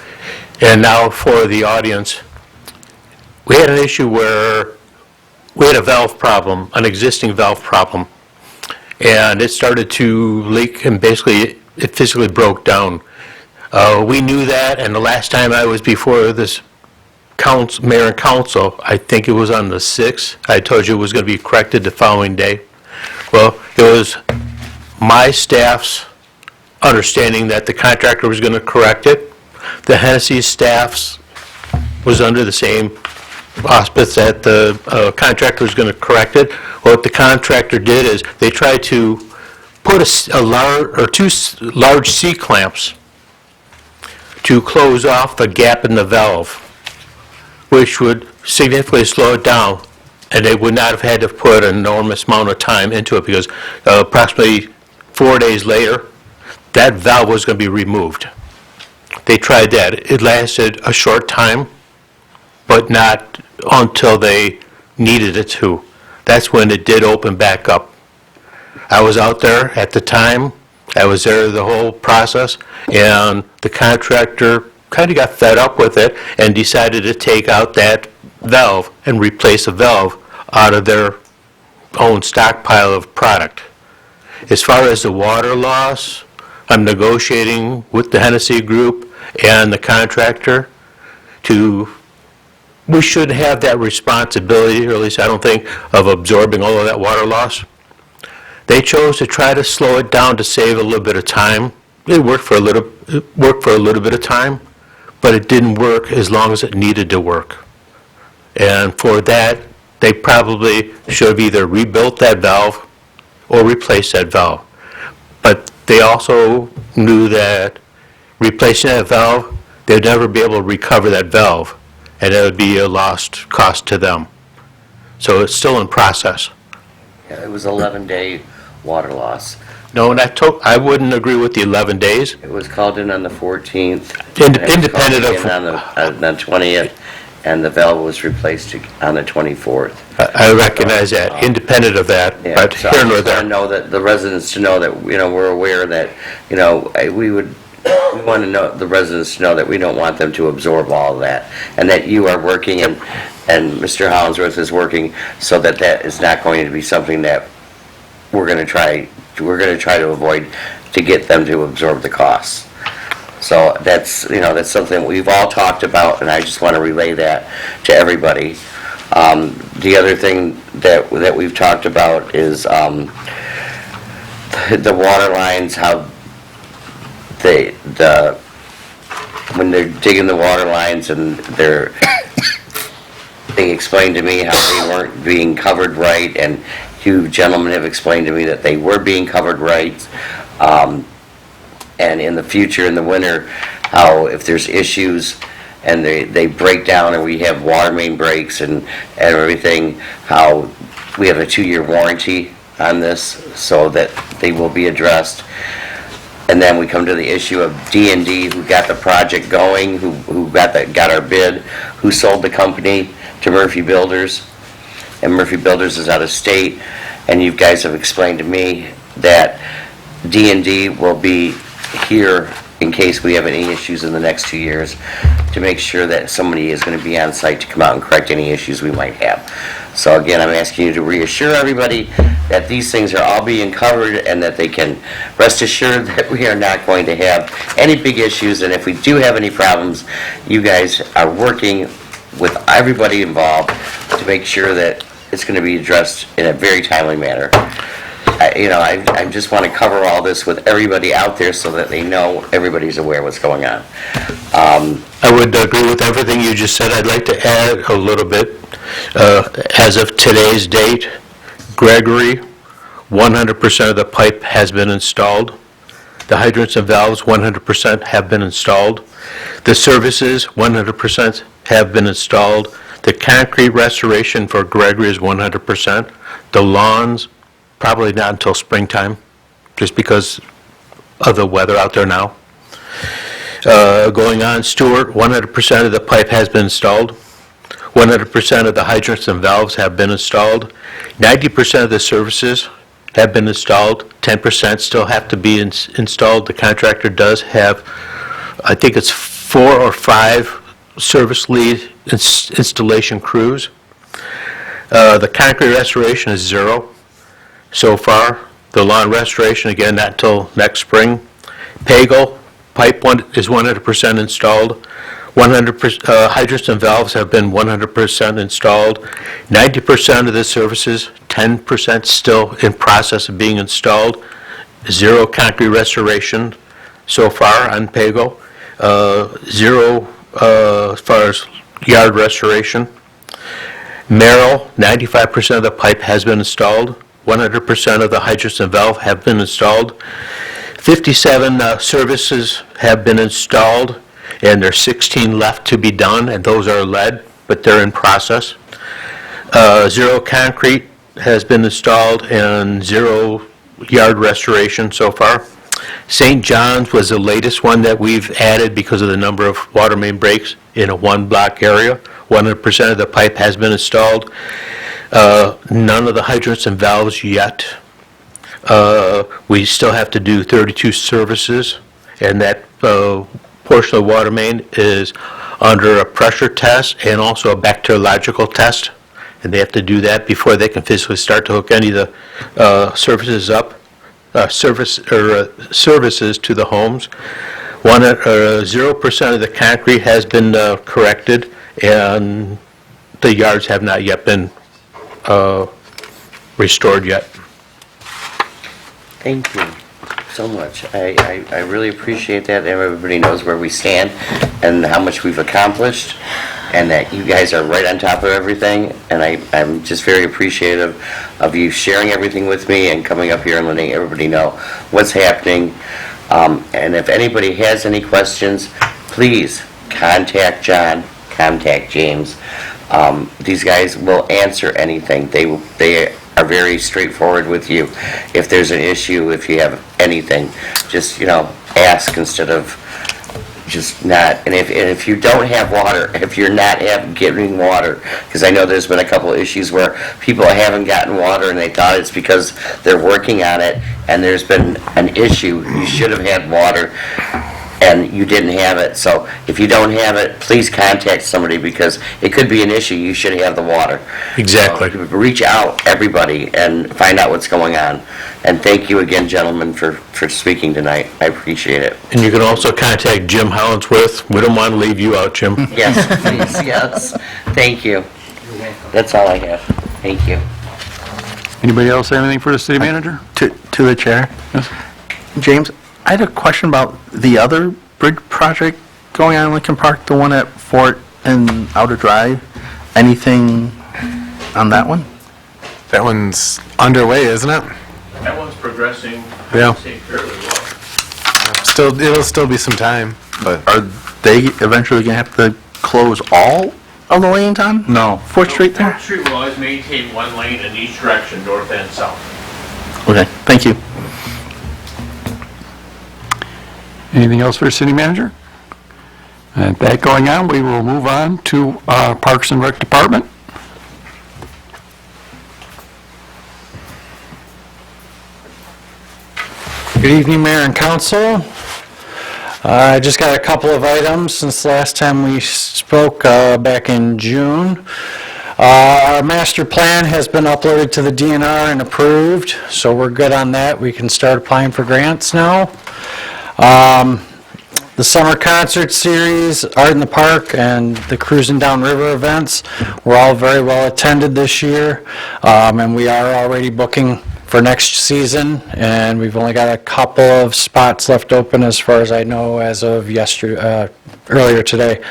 and now for the audience, we had an issue where we had a valve problem, an existing valve problem, and it started to leak, and basically it physically broke down. We knew that, and the last time I was before this mayor and council, I think it was on the 6th, I told you it was going to be corrected the following day. Well, it was my staff's understanding that the contractor was going to correct it. The Hennessy staff's was under the same auspice that the contractor was going to correct it. What the contractor did is they tried to put two large C-clamps to close off the gap in the valve, which would significantly slow it down, and they would not have had to put an enormous amount of time into it, because approximately 4 days later, that valve was going to be removed. They tried that. It lasted a short time, but not until they needed it to. That's when it did open back up. I was out there at the time. I was there the whole process, and the contractor kind of got fed up with it and decided to take out that valve and replace a valve out of their own stockpile of product. As far as the water loss, I'm negotiating with the Hennessy Group and the contractor we should have that responsibility, or at least I don't think, of absorbing all of that water loss. They chose to try to slow it down to save a little bit of time. It worked for a little bit of time, but it didn't work as long as it needed to work. And for that, they probably should have either rebuilt that valve or replaced that valve. But they also knew that replacing that valve, they'd never be able to recover that valve, and it would be a lost cost to them. So it's still in process. Yeah, it was 11-day water loss. No, and I wouldn't agree with the 11 days. It was called in on the 14th. Independent of... On the 20th, and the valve was replaced on the 24th. I recognize that, independent of that, Yeah, but so here nor I just want there. to know that the residents to know that, we're aware that, we want to know, the residents to know that we don't want them to absorb all of that, and that you are working, and Mr. Hollingsworth is working, so that that is not going to be something that we're going to try to avoid, to get them to absorb the costs. So that's, that's something we've all talked about, and I just want to relay that to everybody. The other thing that we've talked about is the water lines, how when they're digging the water lines, and they explained to me how they weren't being covered right, and you gentlemen have explained to me that they were being covered right. And in the future, in the winter, how if there's issues and they break down and we have water main breaks and everything, how we have a 2-year warranty on this, so that they will be addressed. And then we come to the issue of D&D, who got the project going, who got our bid, who sold the company to Murphy Builders. And Murphy Builders is out of state, and you guys have explained to me that D&D will be here in case we have any issues in the next 2 years, to make sure that somebody is going to be on site to come out and correct any issues we might have. So again, I'm asking you to reassure everybody that these things are all being covered, and that they can rest assured that we are not going to have any big issues, and if we do have any problems, you guys are working with everybody involved to make sure that it's going to be addressed in a very timely manner. I just want to cover all this with everybody out there so that they know everybody's aware what's going on. I would agree with everything you just said. I'd like to add a little bit. As of today's date, Gregory, 100% of the pipe has been installed. The hydrants and valves, 100% have been installed. The services, 100% have been installed. The concrete restoration for Gregory is 100%. The lawns, probably not until springtime, just because of the weather out there now. Going on, Stewart, 100% of the pipe has been installed. 100% of the hydrants and valves have been installed. 90% of the services have been installed. 10% still have to be installed. The contractor does have, I think it's 4 or 5 service lead installation crews. The concrete restoration is 0 so far. The lawn restoration, again, not until next spring. Pagel, pipe is 100% installed. 100% hydrants and valves have been 100% installed. 90% of the services, 10% still in process of being installed. 0 concrete restoration so far on Pagel. 0 as far as yard restoration. Merrill, 95% of the pipe has been installed. 100% of the hydrants and valve have been installed. 57 services have been installed, and there's 16 left to be done, and those are lead, but they're in process. 0 concrete has been installed and 0 yard restoration so far. St. John's was the latest one that we've added because of the number of water main breaks in a 1-block area. 100% of the pipe has been installed. None of the hydrants and valves yet. We still have to do 32 services, and that portion of the water main is under a pressure test and also a bacteriological test, and they have to do that before they can physically start to hook any of the services up, services to the homes. 0% of the concrete has been corrected, and the yards have not yet been restored yet. Thank you so much. I really appreciate that. Everybody knows where we stand and how much we've accomplished, and that you guys are right on top of everything. And I'm just very appreciative of you sharing everything with me and coming up here and letting everybody know what's happening. And if anybody has any questions, please contact John, contact James. These guys will answer anything. They are very straightforward with you. If there's an issue, if you have anything, just, ask instead of just not. And if you don't have water, if you're not getting water, because I know there's been a couple of issues where people haven't gotten water and they thought it's because they're working on it, and there's been an issue. You should have had water and you didn't have it. So if you don't have it, please contact somebody, because it could be an issue. You should have the water. Exactly. So reach out, everybody, and find out what's going on. And thank you again, gentlemen, for speaking tonight. I appreciate it. And you can also contact Jim Hollinsworth. We don't want to leave you out, Jim. Yes, please, yes. Thank you. That's all I have. Thank you. Anybody else have anything for the city manager? To the chair. Yes. James, I had a question about the other bridge project going on in Lincoln Park, the one at Fort and Outer Drive. Anything on that one? That one's underway, isn't it? That one's progressing, Yeah. fairly well. It'll still be some time, but Are they eventually going to have to close all of the lanes on? No. 4th Street there? Fourth Street will always maintain one lane in each direction, north and south. Okay, thank you. Anything else for the city manager? And that going on, we will move on to Parks and Rec Department. Good evening, Mayor and Council. I just got a couple of items since the last time we spoke back in June. Our master plan has been uploaded to the DNR and approved, so we're good on that. We can start applying for grants now. The summer concert series, Art in the Park, and the Cruising Down River events were all very well attended this year, and we are already booking for next season, and we've only got a couple of spots left open as far as I know as of earlier today.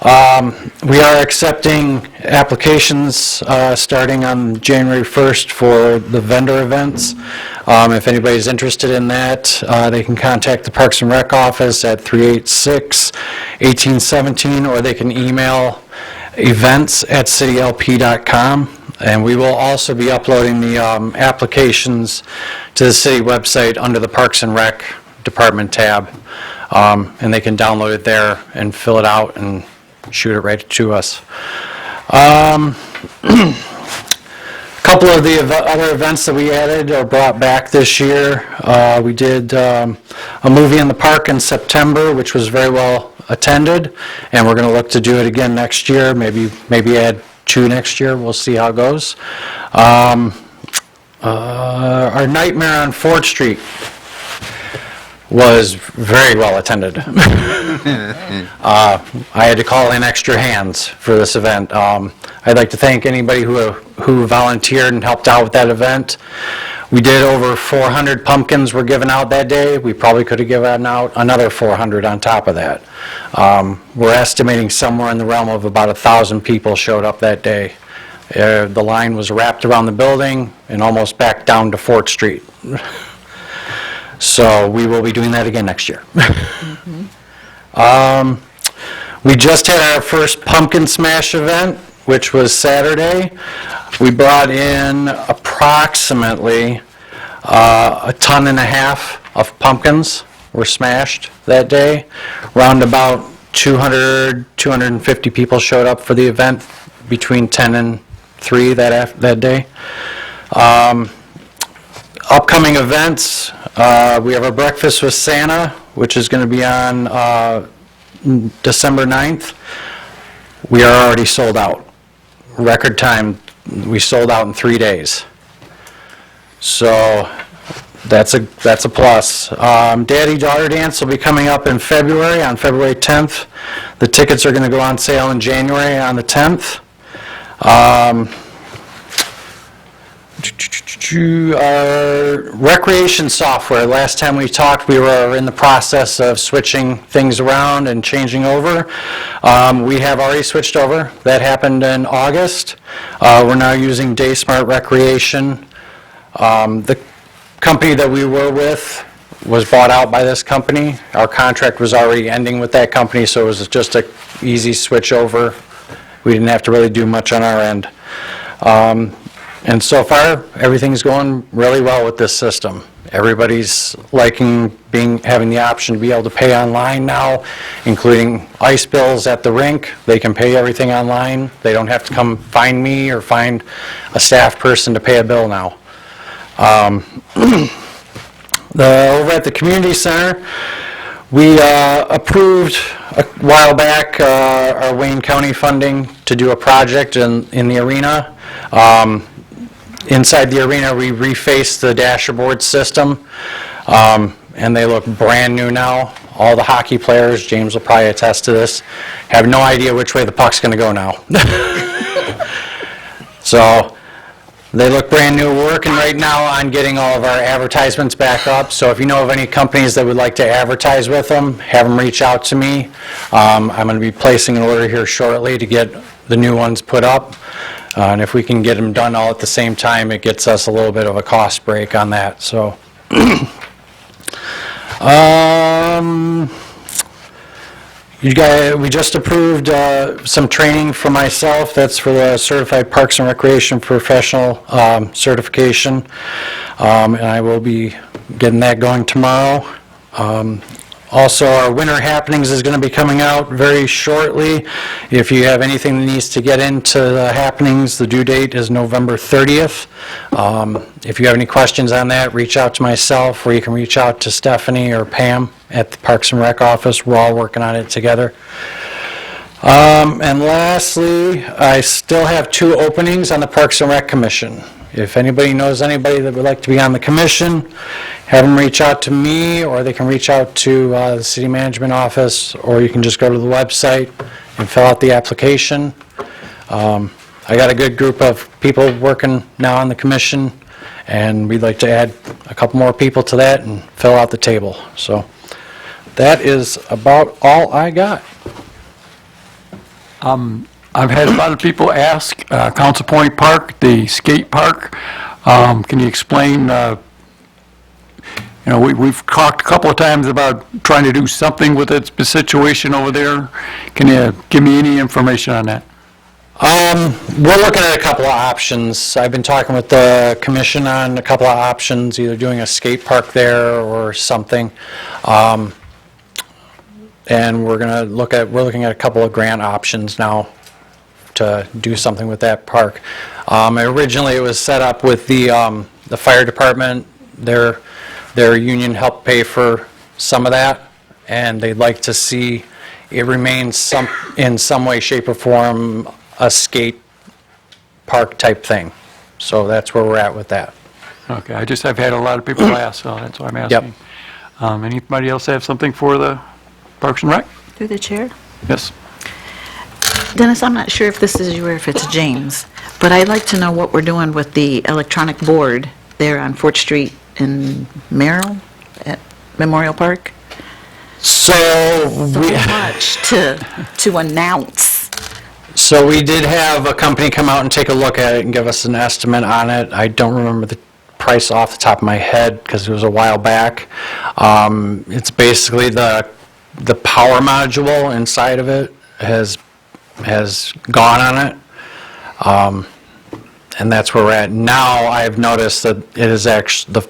We are accepting applications starting on January 1st for the vendor events. If anybody's interested in that, they can contact the Parks and Rec office at 386-1817, or they can email events@citylp.com. And we will also be uploading the applications to the city website under the Parks and Rec Department tab. And they can download it there and fill it out and shoot it right to us. A couple of the other events that we added or brought back this year. We did a movie in the park in September, which was very well attended, and we're going to look to do it again next year, maybe add 2 next year. We'll see how it goes. Our Nightmare on Fort Street was very well attended. I had to call in extra hands for this event. I'd like to thank anybody who volunteered and helped out with that event. We did over 400 pumpkins were given out that day. We probably could have given out another 400 on top of that. We're estimating somewhere in the realm of about 1,000 people showed up that day. The line was wrapped around the building and almost back down to Fort Street. So we will be doing that again next year. We just had our first Pumpkin Smash event, which was Saturday. We brought in approximately 1.5 tons of pumpkins were smashed that day. Around about 200, 250 people showed up for the event between 10 and 3 that day. Upcoming events, we have a Breakfast with Santa, which is going to be on December 9th. We are already sold out. Record time, we sold out in 3 days. So that's a plus. Daddy-Daughter Dance will be coming up in February, on February 10th. The tickets are going to go on sale in January on the 10th. Our recreation software, last time we talked, we were in the process of switching things around and changing over. We have already switched over. That happened in August. We're now using DaySmart Recreation. The company that we were with was bought out by this company. Our contract was already ending with that company, so it was just an easy switch over. We didn't have to really do much on our end. And so far, everything's going really well with this system. Everybody's liking having the option to be able to pay online now, including ice bills at the rink. They can pay everything online. They don't have to come find me or find a staff person to pay a bill now. Over at the community center, we approved a while back our Wayne County funding to do a project in the arena. Inside the arena, we refaced the dashboard system, and they look brand new now. All the hockey players, James will probably attest to this, have no idea which way the puck's going to go now. So they look brand new. We're working right now on getting all of our advertisements back up. So if you know of any companies that would like to advertise with them, have them reach out to me. I'm going to be placing an order here shortly to get the new ones put up. And if we can get them done all at the same time, it gets us a little bit of a cost break on that. So, we just approved some training for myself. That's for the Certified Parks and Recreation Professional certification. And I will be getting that going tomorrow. Also, our Winter Happenings is going to be coming out very shortly. If you have anything that needs to get into the happenings, the due date is November 30th. If you have any questions on that, reach out to myself, or you can reach out to Stephanie or Pam at the Parks and Rec office. We're all working on it together. And lastly, I still have 2 openings on the Parks and Rec Commission. If anybody knows anybody that would like to be on the commission, have them reach out to me, or they can reach out to the city management office, or you can just go to the website and fill out the application. I got a good group of people working now on the commission, and we'd like to add a couple more people to that and fill out the table. So that is about all I got. I've had a lot of people ask, Council Point Park, the skate park, can you explain, we've talked a couple of times about trying to do something with the situation over there. Can you give me any information on that? We're looking at a couple of options. I've been talking with the commission on a couple of options, either doing a skate park there or something. And we're looking at a couple of grant options now to do something with that park. Originally, it was set up with the fire department. Their union helped pay for some of that, and they'd like to see it remain in some way, shape, or form a skate park type thing. So that's where we're at with that. Okay, I've had a lot of people ask, so that's why I'm asking. Anybody else have something for the Parks and Rec? Through the chair? Yes. Dennis, I'm not sure if this is you or if it's James, but I'd like to know what we're doing with the electronic board there on 4th Street in Merrill at Memorial Park. So much to announce. So we did have a company come out and take a look at it and give us an estimate on it. I don't remember the price off the top of my head because it was a while back. It's basically the power module inside of it has gone on it. And that's where we're at. Now I've noticed that it is actually, the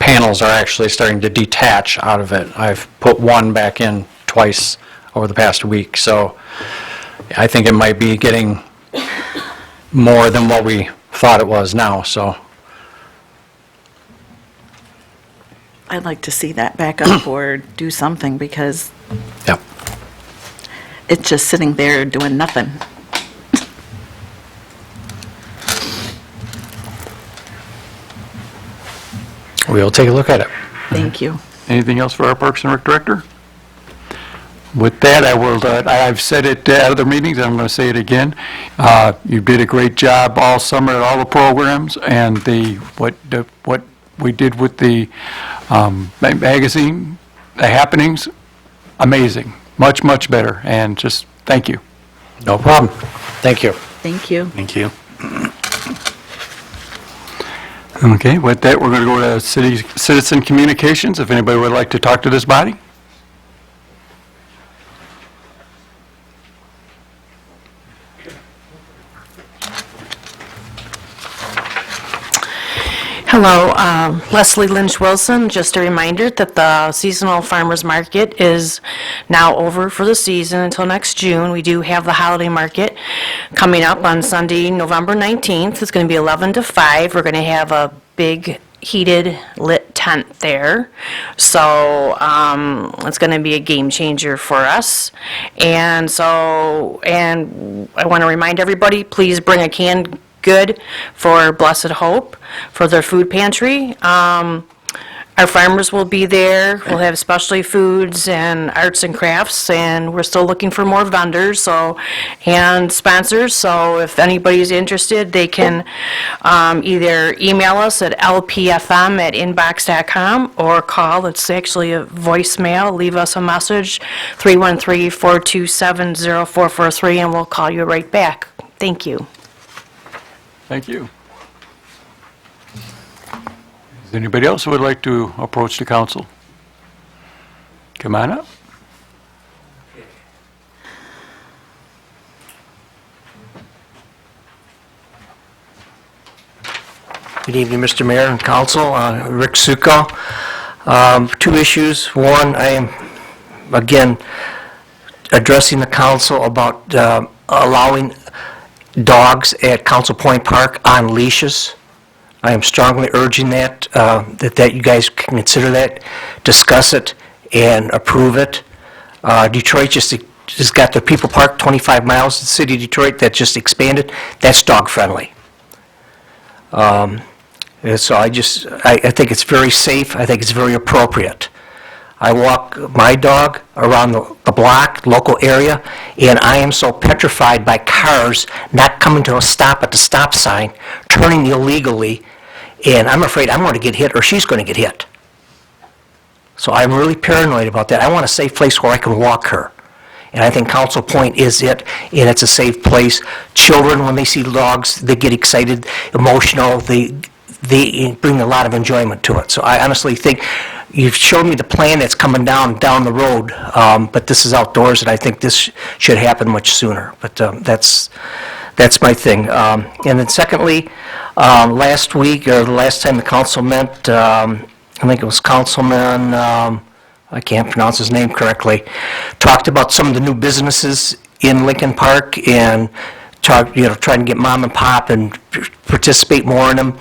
panels are actually starting to detach out of it. I've put one back in twice over the past week, so I think it might be getting more than what we thought it was now, so. I'd like to see that back up or do something because Yep. it's just sitting there doing nothing. We'll take a look at it. Thank you. Anything else for our Parks and Rec Director? With that, I've said it at other meetings, I'm going to say it again. You did a great job all summer at all the programs, and what we did with the magazine, the happenings, amazing. Much, much better, and just thank you. No problem. Thank you. Thank you. Thank you. Okay, with that, we're going to go to citizen communications, if anybody would like to talk to this body. Hello, Leslie Lynch Wilson. Just a reminder that the seasonal farmers market is now over for the season until next June. We do have the holiday market coming up on Sunday, November 19th. It's going to be 11 to 5. We're going to have a big heated lit tent there. So it's going to be a game changer for us. And I want to remind everybody, please bring a canned good for Blessed Hope for their food pantry. Our farmers will be there. We'll have specialty foods and arts and crafts, and we're still looking for more vendors and sponsors. So if anybody's interested, they can either email us at lpfm@inbox.com or call. It's actually a voicemail. Leave us a message, 313-427-0443, and we'll call you right back. Thank you. Thank you. Is there anybody else who would like to approach the council? Come on up. Good evening, Mr. Mayor and Council. Rick Succo. 2 issues. One, I am, again, addressing the council about allowing dogs at Council Point Park on leashes. I am strongly urging that you guys can consider that, discuss it, and approve it. Detroit just got the People Park 25 miles, the city of Detroit, that just expanded. That's dog-friendly. And so I think it's very safe. I think it's very appropriate. I walk my dog around the block, local area, and I am so petrified by cars not coming to a stop at the stop sign, turning illegally, and I'm afraid I'm going to get hit or she's going to get hit. So I'm really paranoid about that. I want a safe place where I can walk her. And I think Council Point is it, and it's a safe place. Children, when they see dogs, they get excited, emotional, they bring a lot of enjoyment to it. So I honestly think, you've shown me the plan that's coming down the road, but this is outdoors, and I think this should happen much sooner. But that's my thing. And then secondly, last week, or the last time the council met, I think it was Councilman, I can't pronounce his name correctly, talked about some of the new businesses in Lincoln Park and trying to get mom and pop and participate more in them.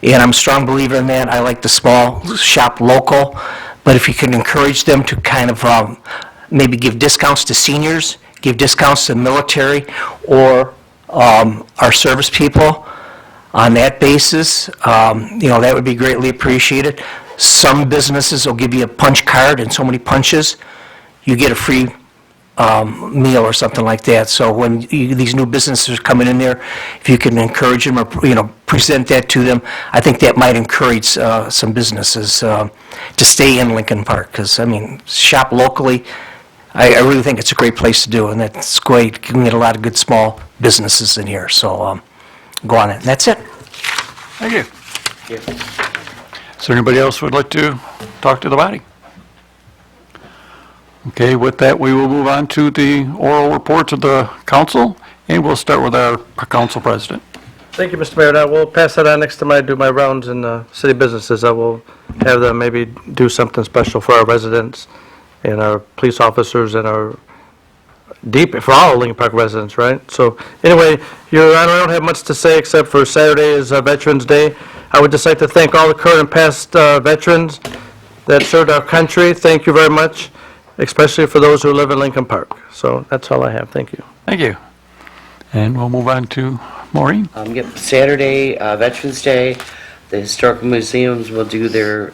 And I'm a strong believer in that. I like the small shop local, but if you can encourage them to kind of maybe give discounts to seniors, give discounts to the military, or our service people on that basis, that would be greatly appreciated. Some businesses will give you a punch card and so many punches, you get a free meal or something like that. So when these new businesses are coming in there, if you can encourage them or, present that to them, I think that might encourage some businesses to stay in Lincoln Park. Because, shop locally, I really think it's a great place to do, and that's great. You can get a lot of good small businesses in here. So go on it. And that's it. Thank you. Is there anybody else who would like to talk to the body? Okay, with that, we will move on to the oral reports of the council, and we'll start with our council president. Thank you, Mr. Mayor. I will pass that on next time I do my rounds in city businesses. I will have them maybe do something special for our residents and our police officers and for all Lincoln Park residents, right? So anyway, Your Honor, I don't have much to say except for Saturday is Veterans Day. I would just like to thank all the current and past veterans that served our country. Thank you very much, especially for those who live in Lincoln Park. So that's all I have. Thank you. Thank you. And we'll move on to Maureen. Saturday, Veterans Day, the historical museums will do their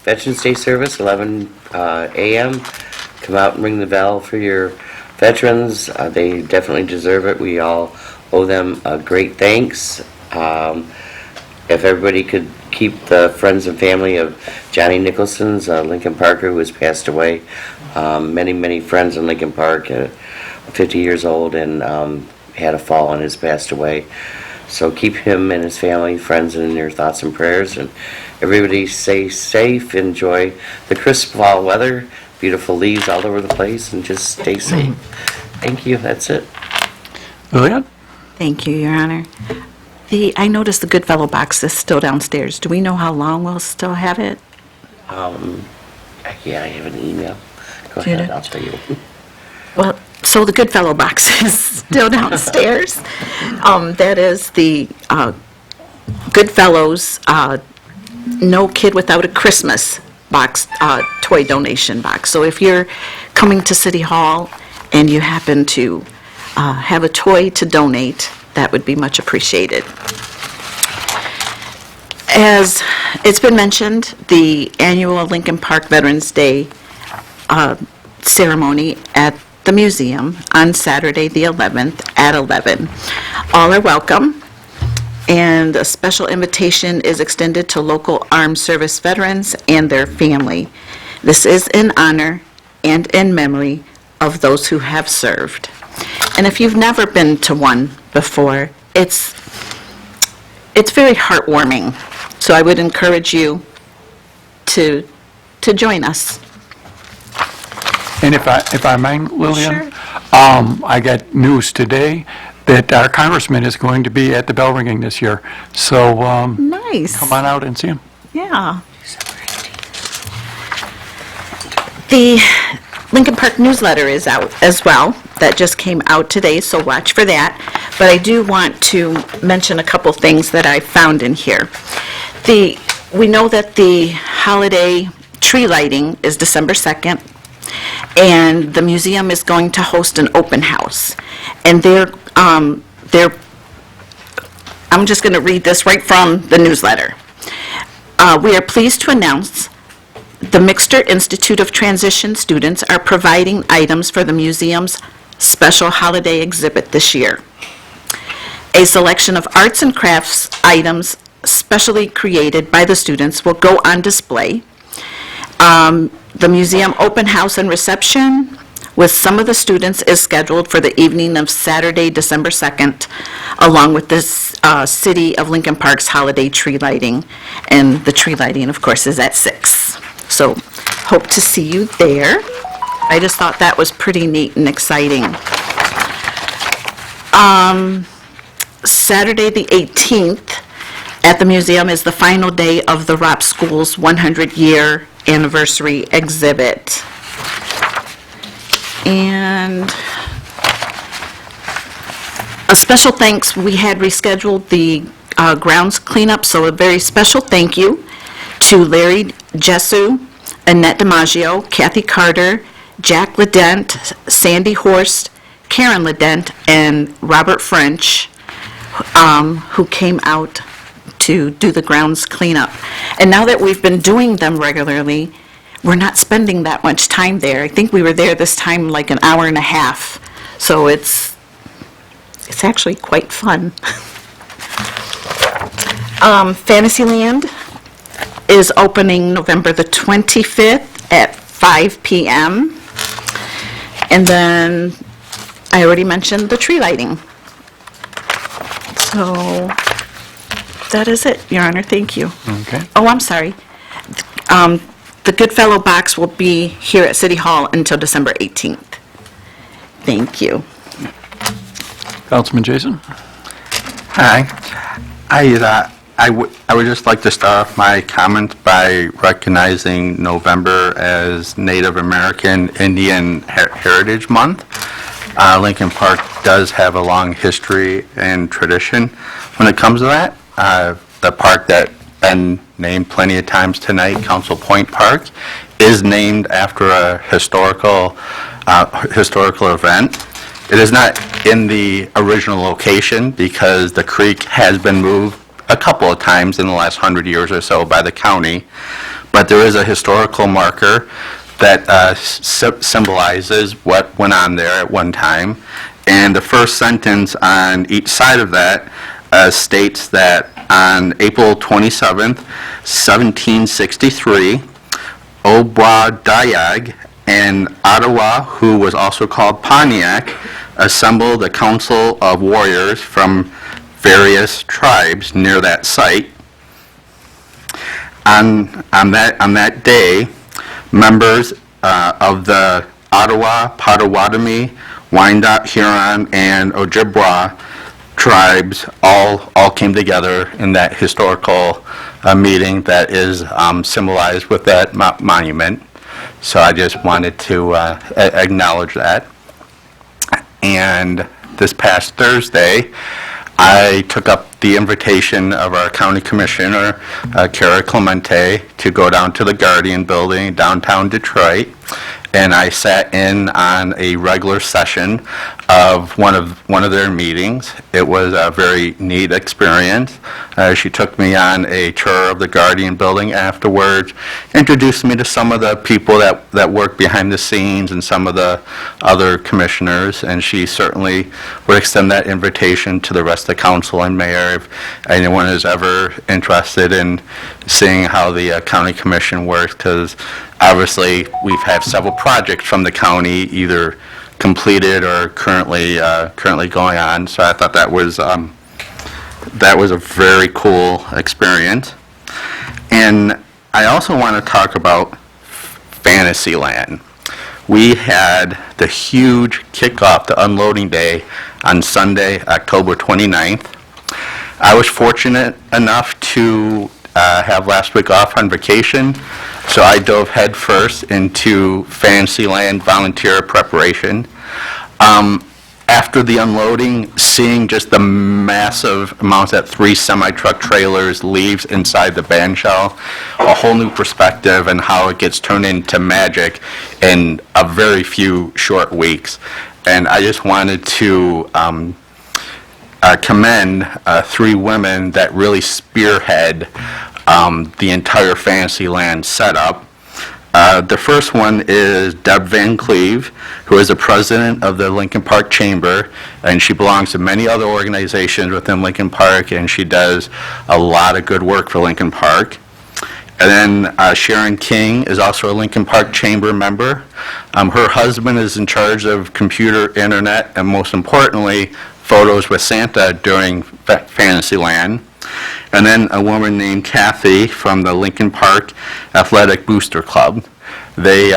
Veterans Day service, 11 a.m. Come out and ring the bell for your veterans. They definitely deserve it. We all owe them a great thanks. If everybody could keep the friends and family of Johnny Nicholson's, Lincoln Parker, who has passed away. Many, many friends in Lincoln Park, 50 years old, and had a fall and has passed away. So keep him and his family, friends in your thoughts and prayers. And everybody stay safe, enjoy the crisp fall weather, beautiful leaves all over the place, and just stay safe. Thank you. That's it. Lillian? Thank you, Your Honor. I noticed the Goodfellow box is still downstairs. Do we know how long we'll still have it? Yeah, I have an email. Go Judith? ahead, I'll tell you. Well, so the Goodfellow box is still downstairs. That is the Goodfellows No Kid Without a Christmas box, toy donation box. So if you're coming to City Hall and you happen to have a toy to donate, that would be much appreciated. As it's been mentioned, the annual Lincoln Park Veterans Day ceremony at the museum on Saturday, the 11th at 11. All are welcome, and a special invitation is extended to local armed service veterans and their family. This is in honor and in memory of those who have served. And if you've never been to one before, it's very heartwarming. So I would encourage you to join us. And if I may, Lillian? I got news today that our congressman is going to be at the bell ringing this year. So Nice. come on out and see him. Yeah. The Lincoln Park newsletter is out as well. That just came out today, so watch for that. But I do want to mention a couple things that I found in here. We know that the holiday tree lighting is December 2nd, and the museum is going to host an open house. And I'm just going to read this right from the newsletter. We are pleased to announce the Mixter Institute of Transition students are providing items for the museum's special holiday exhibit this year. A selection of arts and crafts items specially created by the students will go on display. The museum open house and reception with some of the students is scheduled for the evening of Saturday, December 2nd, along with this City of Lincoln Park's holiday tree lighting. And the tree lighting, of course, is at 6. So hope to see you there. I just thought that was pretty neat and exciting. Saturday, the 18th, at the museum is the final day of the ROP School's 100-year anniversary exhibit. And a special thanks, we had rescheduled the grounds cleanup, so a very special thank you to Larry Jesu, Annette DiMaggio, Kathy Carter, Jack Ledent, Sandy Horst, Karen Ledent, and Robert French, who came out to do the grounds cleanup. And now that we've been doing them regularly, we're not spending that much time there. I think we were there this time like an hour and a half. So it's actually quite fun. Fantasyland is opening November the 25th at 5 p.m. And then I already mentioned the tree lighting. So that is it, Your Honor. Thank you. Okay. Oh, I'm sorry. The Goodfellow box will be here at City Hall until December 18th. Thank you. Councilman Jason? Hi. I would just like to start off my comments by recognizing November as Native American Indian Heritage Month. Lincoln Park does have a long history and tradition when it comes to that. The park that been named plenty of times tonight, Council Point Park, is named after a historical event. It is not in the original location because the creek has been moved a couple of times in the last 100 years or so by the county, but there is a historical marker that symbolizes what went on there at one time. And the first sentence on each side of that states that on April 27th, 1763, Obwadiag and Ottawa, who was also called Pontiac, assembled a council of warriors from various tribes near that site. On that day, members of the Ottawa, Potawatomi, Wyandot, Huron, and Ojibwa tribes all came together in that historical meeting that is symbolized with that monument. So I just wanted to acknowledge that. And this past Thursday, I took up the invitation of our county commissioner, Cara Clemente, to go down to the Guardian Building, downtown Detroit, and I sat in on a regular session of one of their meetings. It was a very neat experience. She took me on a tour of the Guardian Building afterwards, introduced me to some of the people that work behind the scenes and some of the other commissioners, and she certainly would extend that invitation to the rest of the council and mayor if anyone is ever interested in seeing how the county commission works, because obviously we've had several projects from the county either completed or currently going on. So I thought that was a very cool experience. And I also want to talk about Fantasyland. We had the huge kickoff, the unloading day, on Sunday, October 29th. I was fortunate enough to have last week off on vacation, so I dove headfirst into Fantasyland volunteer preparation. After the unloading, seeing just the massive amounts that 3 semi-truck trailers leaves inside the band shell, a whole new perspective and how it gets turned into magic in a very few short weeks. And I just wanted to commend 3 women that really spearhead the entire Fantasyland setup. The first one is Deb Van Cleve, who is the president of the Lincoln Park Chamber, and she belongs to many other organizations within Lincoln Park, and she does a lot of good work for Lincoln Park. And then Sharon King is also a Lincoln Park Chamber member. Her husband is in charge of computer, internet, and most importantly, photos with Santa during Fantasyland. And then a woman named Kathy from the Lincoln Park Athletic Booster Club. They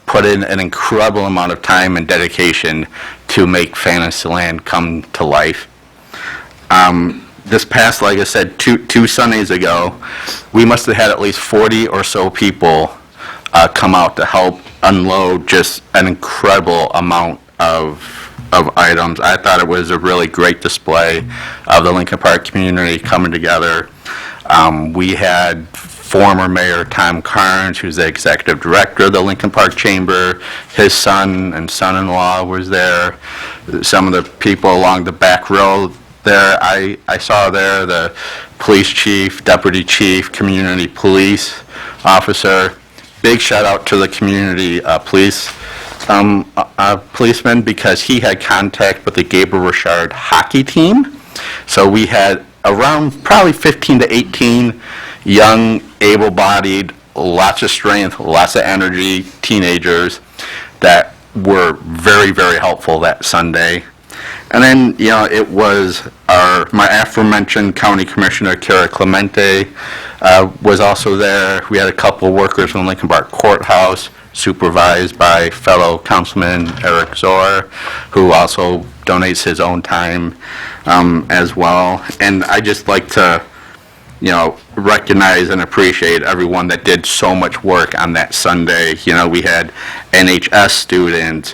put in an incredible amount of time and dedication to make Fantasyland come to life. This past, like I said, two Sundays ago, we must have had at least 40 or so people come out to help unload just an incredible amount of items. I thought it was a really great display of the Lincoln Park community coming together. We had former Mayor Tom Carnes, who's the executive director of the Lincoln Park Chamber. His son and son-in-law was there. Some of the people along the back row there, I saw there the police chief, deputy chief, community police officer. Big shout out to the community policeman, because he had contact with the Gabriel Richard hockey team. So we had around probably 15 to 18 young, able-bodied, lots of strength, lots of energy teenagers that were very, very helpful that Sunday. And then, it was my aforementioned County Commissioner, Cara Clemente, was also there. We had a couple of workers from Lincoln Park Courthouse, supervised by fellow Councilman Eric Zor, who also donates his own time as well. And I just like to, recognize and appreciate everyone that did so much work on that Sunday. We had NHS students.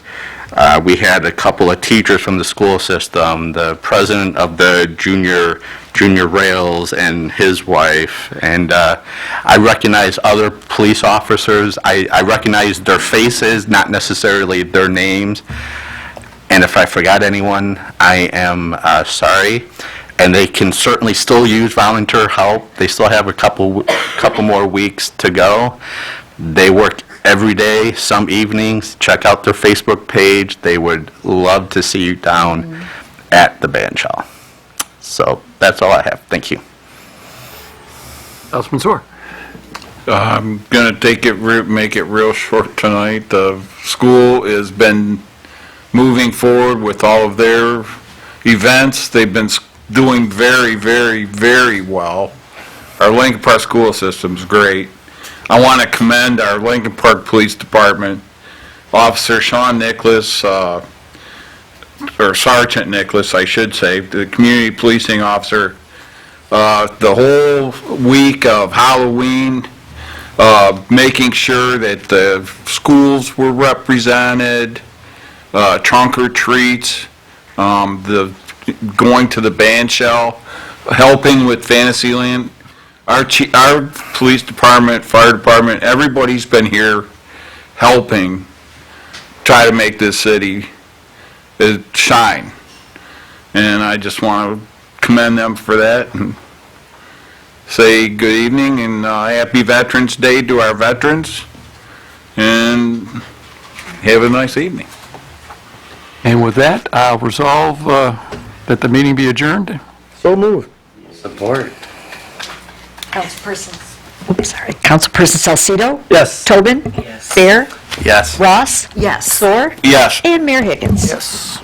We had a couple of teachers from the school system, the president of the junior rails and his wife, and I recognize other police officers. I recognize their faces, not necessarily their names, and if I forgot anyone, I am sorry. And they can certainly still use volunteer help. They still have a couple more weeks to go. They work every day, some evenings. Check out their Facebook page. They would love to see you down at the band shell. So that's all I have. Thank you. Councilman Zor. I'm going to make it real short tonight. The school has been moving forward with all of their events. They've been doing very, very, very well. Our Lincoln Park school system's great. I want to commend our Lincoln Park Police Department, Officer Sean Nicholas, or Sergeant Nicholas, I should say, the community policing officer. The whole week of Halloween, making sure that the schools were represented, trunk or treats, going to the band shell, helping with Fantasyland. Our police department, fire department, everybody's been here helping try to make this city shine. And I just want to commend them for that and say good evening and happy Veterans Day to our veterans. And have a nice evening. And with that, I'll resolve that the meeting be adjourned. So moved. Support. Councilperson Salcido? Yes. Tobin? Yes. Bear? Yes. Ross? Yes. Sore? Yes. And Mayor Higgins? Yes.